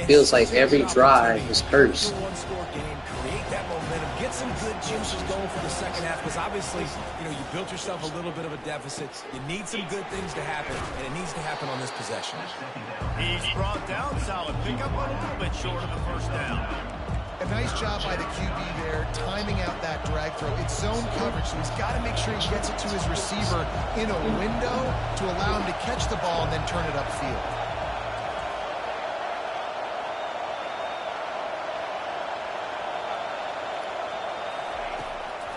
feels like every drive is cursed. One-score game, create that momentum, get some good juices going for the 2nd half, because obviously, you built yourself a little bit of a deficit. You need some good things to happen, and it needs to happen on this possession. He's brought down solid pickup, but a little bit short of the 1st down. A nice job by the QB there, timing out that drag throw. It's zone coverage, so he's got to make sure he gets it to his receiver in a window to allow him to catch the ball and then turn it upfield.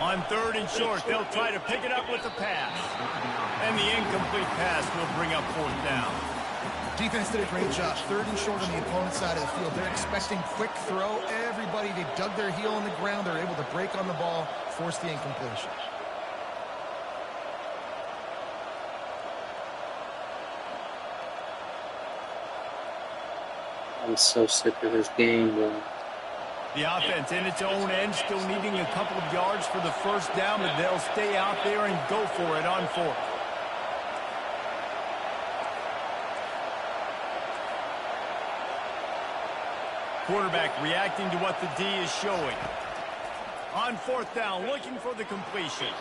On 3rd and short, they'll try to pick it up with the pass. And the incomplete pass will bring up 4th down. Defense did a great job. 3rd and short on the opponent's side of the field. They're expecting quick throw. Everybody, they dug their heel on the ground. They're able to break on the ball, force the incompletion. I'm so sick of this game, bro. The offense in its own end still needing a couple of yards for the 1st down, but they'll stay out there and go for it on 4th. Quarterback reacting to what the D is showing. On 4th down, looking for the completion.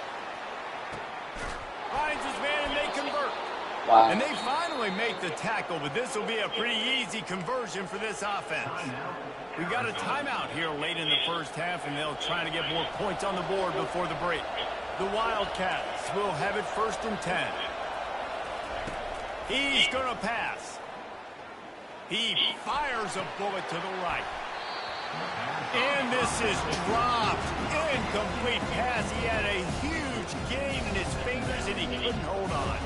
Finds his man and they convert. Wow. And they finally make the tackle, but this will be a pretty easy conversion for this offense. We've got a timeout here late in the 1st half, and they'll try to get more points on the board before the break. The Wildcats will have it 1st and 10. He's going to pass. He fires a bullet to the right. And this is dropped. Incomplete pass. He had a huge gain in his fingers, and he couldn't hold on.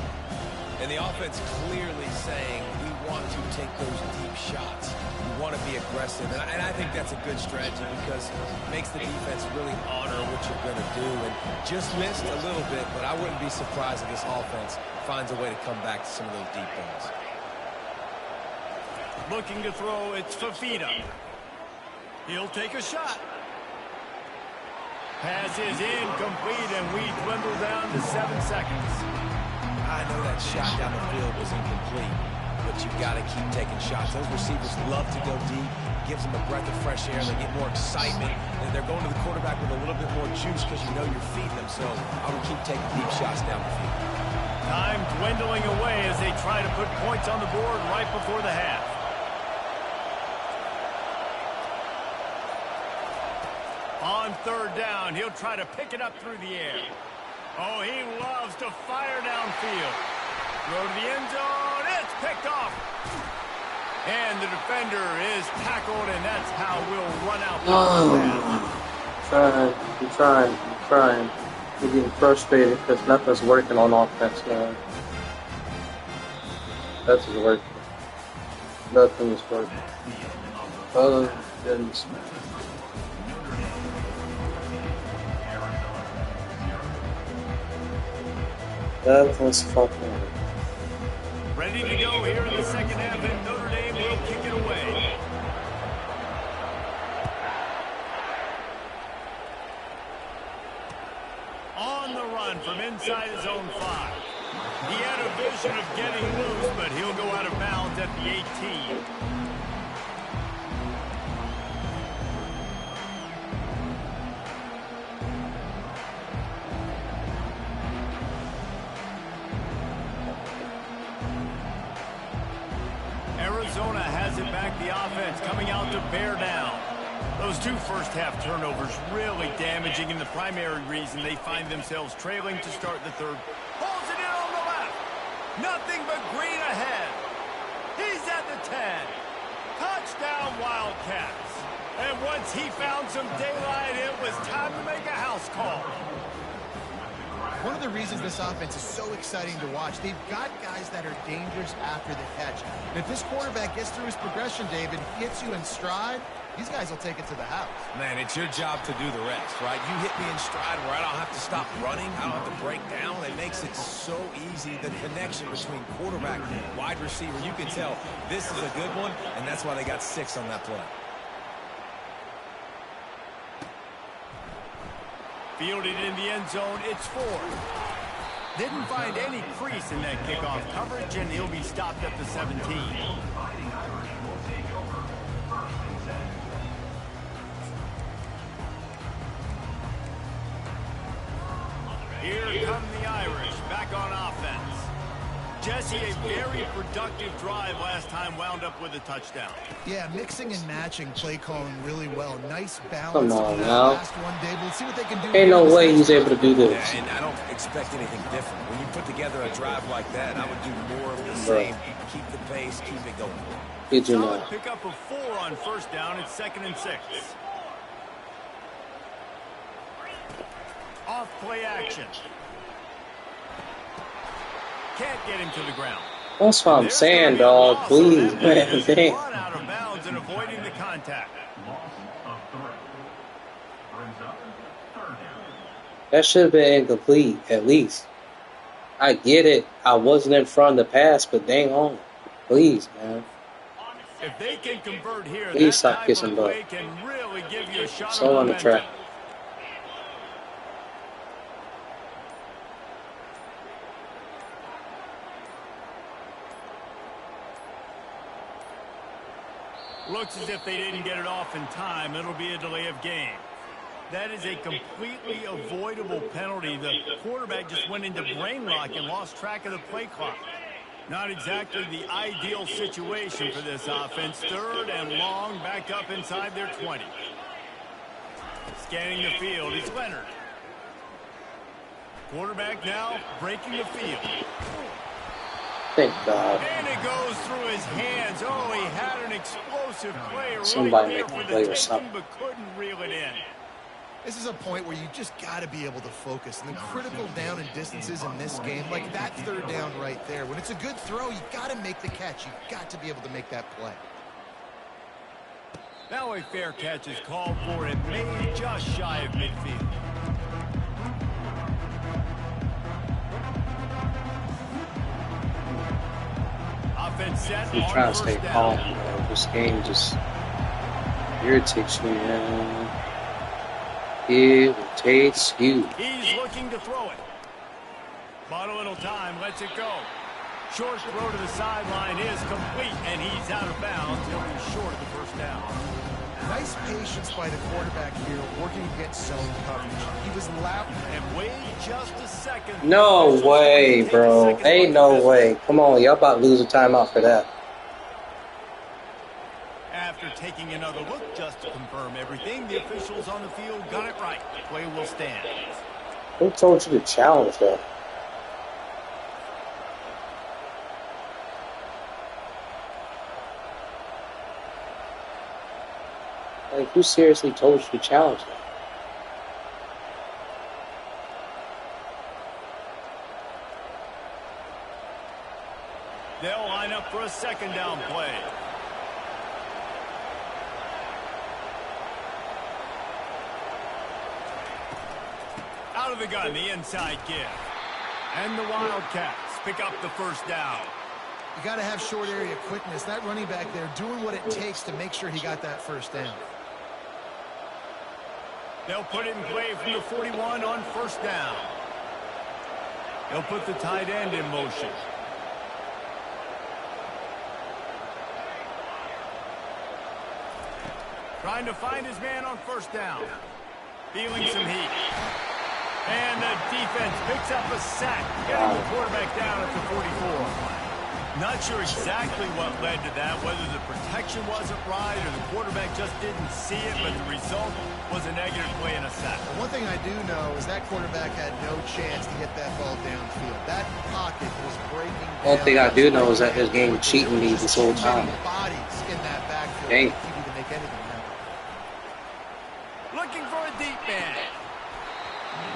And the offense clearly saying, we want to take those deep shots. You want to be aggressive, and I think that's a good strategy because it makes the defense really honor what you're going to do. And just missed a little bit, but I wouldn't be surprised if this offense finds a way to come back to some of those deep balls. Looking to throw, it's Fafita. He'll take a shot. Pass is incomplete, and we dwindle down to 7 seconds. I know that shot down the field was incomplete, but you've got to keep taking shots. Those receivers love to go deep. Gives them a breath of fresh air. They get more excitement, and they're going to the quarterback with a little bit more juice because you know you're feeding them. So I would keep taking deep shots down the field. Time dwindling away as they try to put points on the board right before the half. On third down, he'll try to pick it up through the air. Oh, he loves to fire downfield. Throw to the end zone. It's picked off. And the defender is tackled, and that's how we'll run out. I'm trying. I'm getting frustrated because nothing's working on offense now. Nothing's working. Nothing is working. Oh, goodness. That was fucking. Ready to go here in the second half, and Notre Dame will kick it away. On the run from inside his own 5. He had a vision of getting loose, but he'll go out of bounds at the 18. Arizona has it back, the offense coming out to bear down. Those 2 first-half turnovers really damaging, and the primary reason they find themselves trailing to start the third. Pulls it in on the left. Nothing but green ahead. He's at the 10. Touchdown, Wildcats. And once he found some daylight, it was time to make a house call. One of the reasons this offense is so exciting to watch, they've got guys that are dangerous after the catch. And if this quarterback gets through his progression, David, hits you in stride, these guys will take it to the house. Man, it's your job to do the rest, right? You hit me in stride where I don't have to stop running. I don't have to break down. It makes it so easy, the connection between quarterback and wide receiver. You can tell this is a good one, and that's why they got 6 on that play. Fielded in the end zone, it's 4. Didn't find any crease in that kickoff coverage, and he'll be stopped at the 17. Here come the Irish, back on offense. Jesse, a very productive drive last time, wound up with a touchdown. Yeah, mixing and matching play calling really well. Nice balance. Come on on that now. last one, Dave. We'll see what they can do. Ain't no way he's able to do this. Yeah, and I don't expect anything different. When you put together a drive like that, I would do more of the same. Keep the pace, keep it going. Did you Solid know? pick up of 4 on first down. It's 2nd and 6. Off play action. Can't get him to the ground. That's what I'm saying, dog. Please, man. Damn. Out of bounds and avoiding the contact. Loss of 3. Brings up 3rd down. That should have been incomplete, at least. I get it. I wasn't in front of the pass, but dang on. Please, man. If they can convert here, Please that stop type kissing of butt. play can really give you a shot So on the momentum. track. Looks as if they didn't get it off in time. It'll be a delay of game. That is a completely avoidable penalty. The quarterback just went into brain lock and lost track of the play clock. Not exactly the ideal situation for this offense. 3rd and long, back up inside their 20. Scanning the field is Leonard. Quarterback now breaking the field. Thank God. And it goes through his hands. Oh, he had an explosive play. Somebody Really make there him for play the or taking, something. but couldn't reel it in. This is a point where you just got to be able to focus. And the critical down and distances in this game, like that third down right there, when it's a good throw, you got to make the catch. You got to be able to make that play. Now a fair catch is called for and made just shy of midfield. Offense set. I'm trying to stay calm, man. This game just irritates me, man. Irritates you. He's looking to throw it. Bought a little time, lets it go. Short throw to the sideline is complete, and he's out of bounds, going short of the first down. Nice patience by the quarterback here, working against zone coverage. He was loud. And wait just a second. No way, bro. Ain't no way. Come on, y'all about to lose a timeout for that. After taking another look just to confirm everything, the officials on the field got it right. Play will stand. Who told you to challenge that? Like, who seriously told you to challenge that? They'll line up for a second down play. Out of the gun, the inside give. And the Wildcats pick up the first down. You got to have short area quickness. That running back there doing what it takes to make sure he got that first down. They'll put it in play from the 41 on first down. They'll put the tight end in motion. Trying to find his man on first down. Feeling some heat. And the defense picks up a sack, getting the quarterback down at the 44. Not sure exactly what led to that, whether the protection wasn't right or the quarterback just didn't see it, but the result was a negative play and a sack. One thing I do know is that quarterback had no chance to get that ball downfield. That pocket was breaking down. One thing I do know is that this game cheating me this whole time. Bodies in that backfield. Dang. To make anything happen. Looking for a deep man.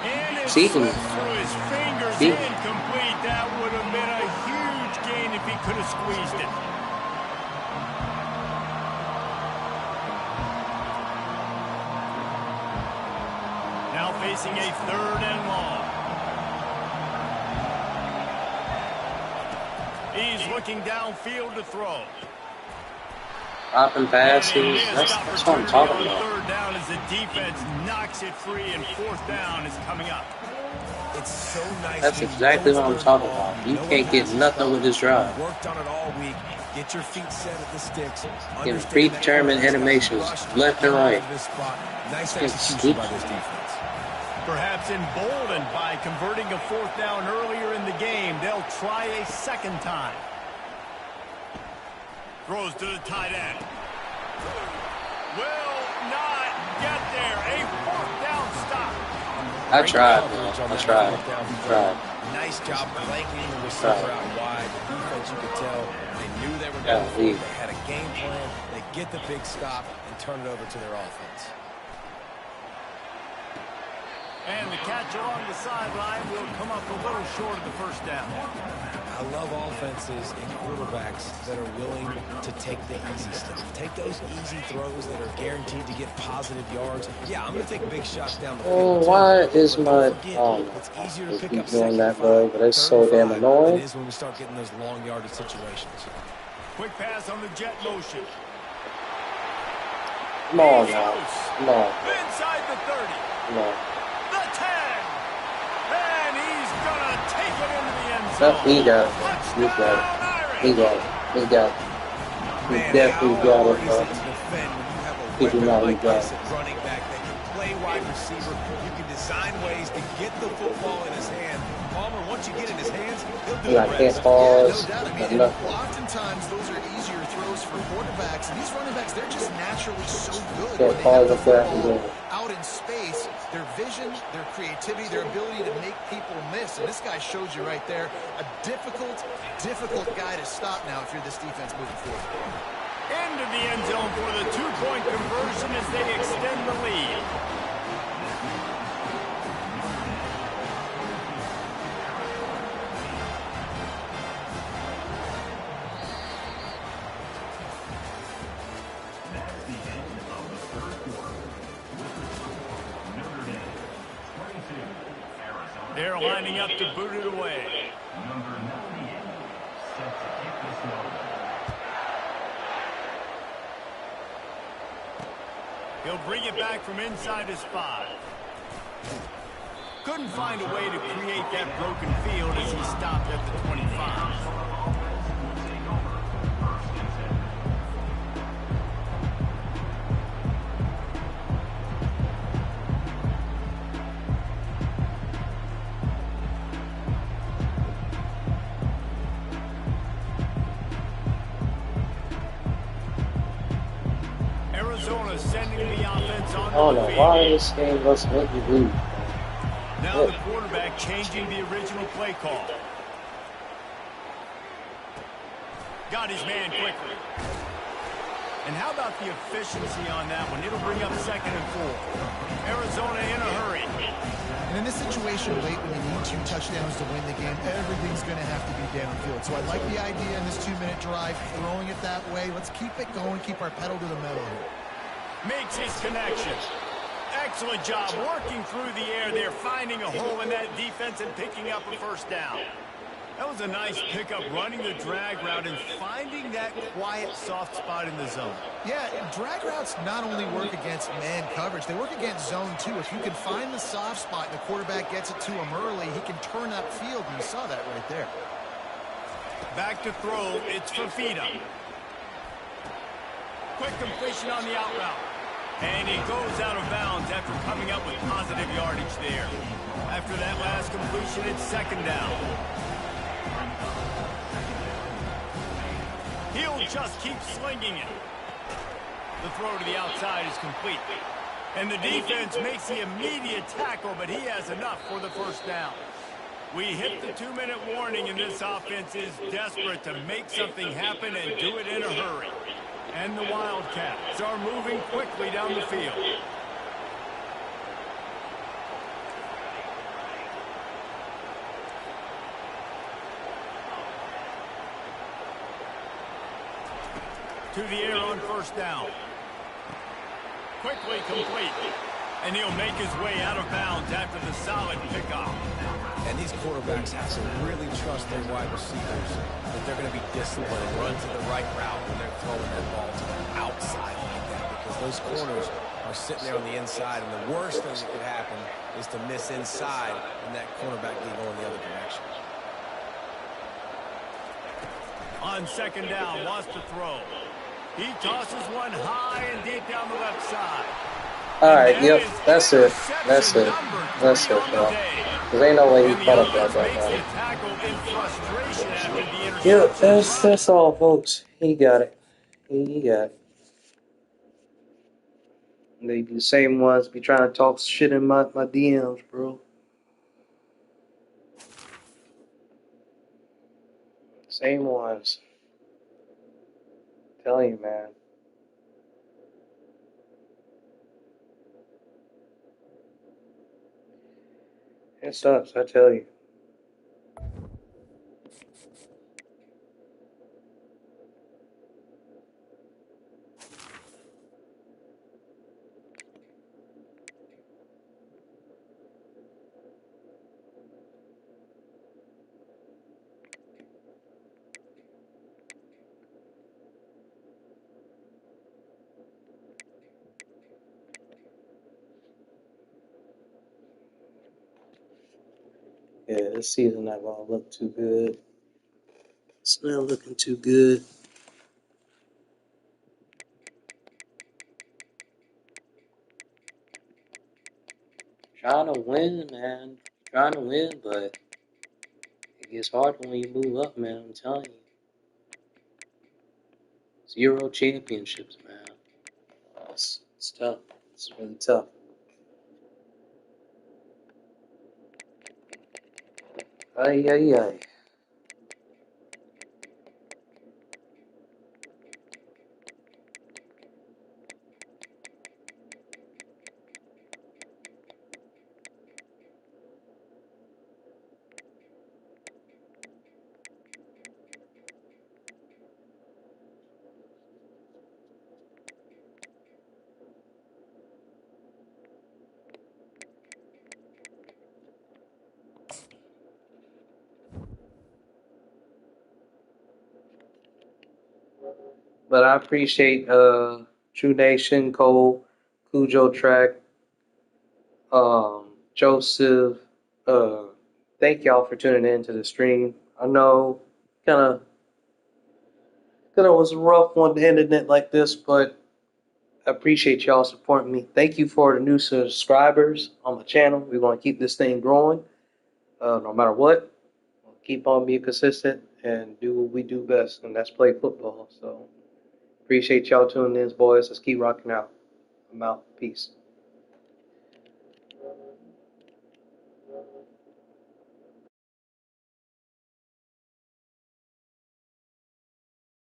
And it Cheating. slipped through his fingers. Incomplete. That would have been a huge gain if he could have squeezed it. Now facing a third and long. He's looking downfield to throw. Dropping passes. That's what I'm talking about. Third down as the defense knocks it free, and fourth down is coming up. It's so nice. That's exactly what I'm talking about. You can't get nothing with this drive. Worked on it all week. Get your feet set at the sticks. Getting predetermined animations left and right. Nice execution by this defense. Perhaps emboldened by converting a fourth down earlier in the game, they'll try a second time. Throws to the tight end. Will not get there. A fourth down stop. I tried, man. I tried. Nice job blanketing the receiver out wide. The defense, you could tell, they knew they were going for it. They had a game plan. They get the big stop and turn it over to their offense. And the catch along the sideline will come up a little short of the first down. I love offenses and quarterbacks that are willing to take the easy stuff. Take those easy throws that are guaranteed to get positive yards. Yeah, I'm going to take big shots down the field. Why is my it's easier to pick keep up doing that, bro? But it's so damn annoying. It is when we start getting those long yardage situations. Quick pass on the jet motion. Come on now. Come on. Inside the 30. Come on. The 10. And he's going to take it into the end zone. He got it. He got it. He got it. He got it. He definitely got it, bro. He do not he got it. Running back that can play wide receiver. You can design ways to get the football in his hand. Palmer, once you get in his hands, he'll do I can't pause. No doubt. I mean, oftentimes those are easier throws for quarterbacks. And these running backs, they're just naturally so good. Can't pause up there. Out in space, their vision, their creativity, their ability to make people miss. And this guy shows you right there a difficult guy to stop now if you're this defense moving forward. Into the end zone for the two-point conversion as they extend the lead. They're lining up to boot it away. Number 98, set to kick this one. He'll bring it back from inside his 5. Couldn't find a way to create that broken field as he stopped at the 25. Arizona sending the offense on I don't the know field. why this game must make you lose. Now the quarterback changing the original play call. Got his man quickly. And how about the efficiency on that one? It'll bring up 2nd and 4. Arizona in a hurry. And in this situation late when you need 2 touchdowns to win the game, everything's going to have to be downfield. So I like the idea in this 2-minute drive, throwing it that way. Let's keep it going, keep our pedal to the metal here. Makes his connection. Excellent job working through the air there, finding a hole in that defense and picking up a 1st down. That was a nice pickup, running the drag route and finding that quiet, soft spot in the zone. Yeah, and drag routes not only work against man coverage, they work against zone too. If you can find the soft spot and the quarterback gets it to him early, he can turn that field, and you saw that right there. Back to throw, it's Fafita. Quick completion on the out route. And he goes out of bounds after coming up with positive yardage there. After that last completion, it's 2nd down. He'll just keep slinging it. The throw to the outside is complete. And the defense makes the immediate tackle, but he has enough for the 1st down. We hit the 2-minute warning, and this offense is desperate to make something happen and do it in a hurry. And the Wildcats are moving quickly down the field. To the air on 1st down. Quickly complete. And he'll make his way out of bounds after the solid pickoff. And these quarterbacks have to really trust their wide receivers that they're going to be disciplined and run to the right route when they're throwing that ball to the outside like that, because those corners are sitting there on the inside, and the worst thing that could happen is to miss inside and that cornerback be going the other direction. On 2nd down, wants to throw. He tosses one high and deep down the left side. All right, yep, that's it. That's it. That's it, bro. Because ain't no way he caught up that guy. Yep, that's all, folks. He got it. He got it. They be the same ones be trying to talk shit in my DMs, bro. Same ones. Tell you, man. It sucks, I tell you. Yeah, this season not gonna look too good. It's not looking too good. Trying to win, man. Trying to win, but it gets hard when you move up, man. I'm telling you. 0 championships, man. It's tough. It's really tough. Ay, ay, ay. But I appreciate True Nation, Cole, Cujo Track, Joseph. Uh, Thank y'all for tuning in to the stream. I know kind of was a rough one to end it like this, but I appreciate y'all supporting me. Thank you for the new subscribers on my channel. We're going to keep this thing growing, no matter what. We'll keep on being consistent and do what we do best, and that's play football. So appreciate y'all tuning in, boys. Let's keep rocking out. I'm out. Peace.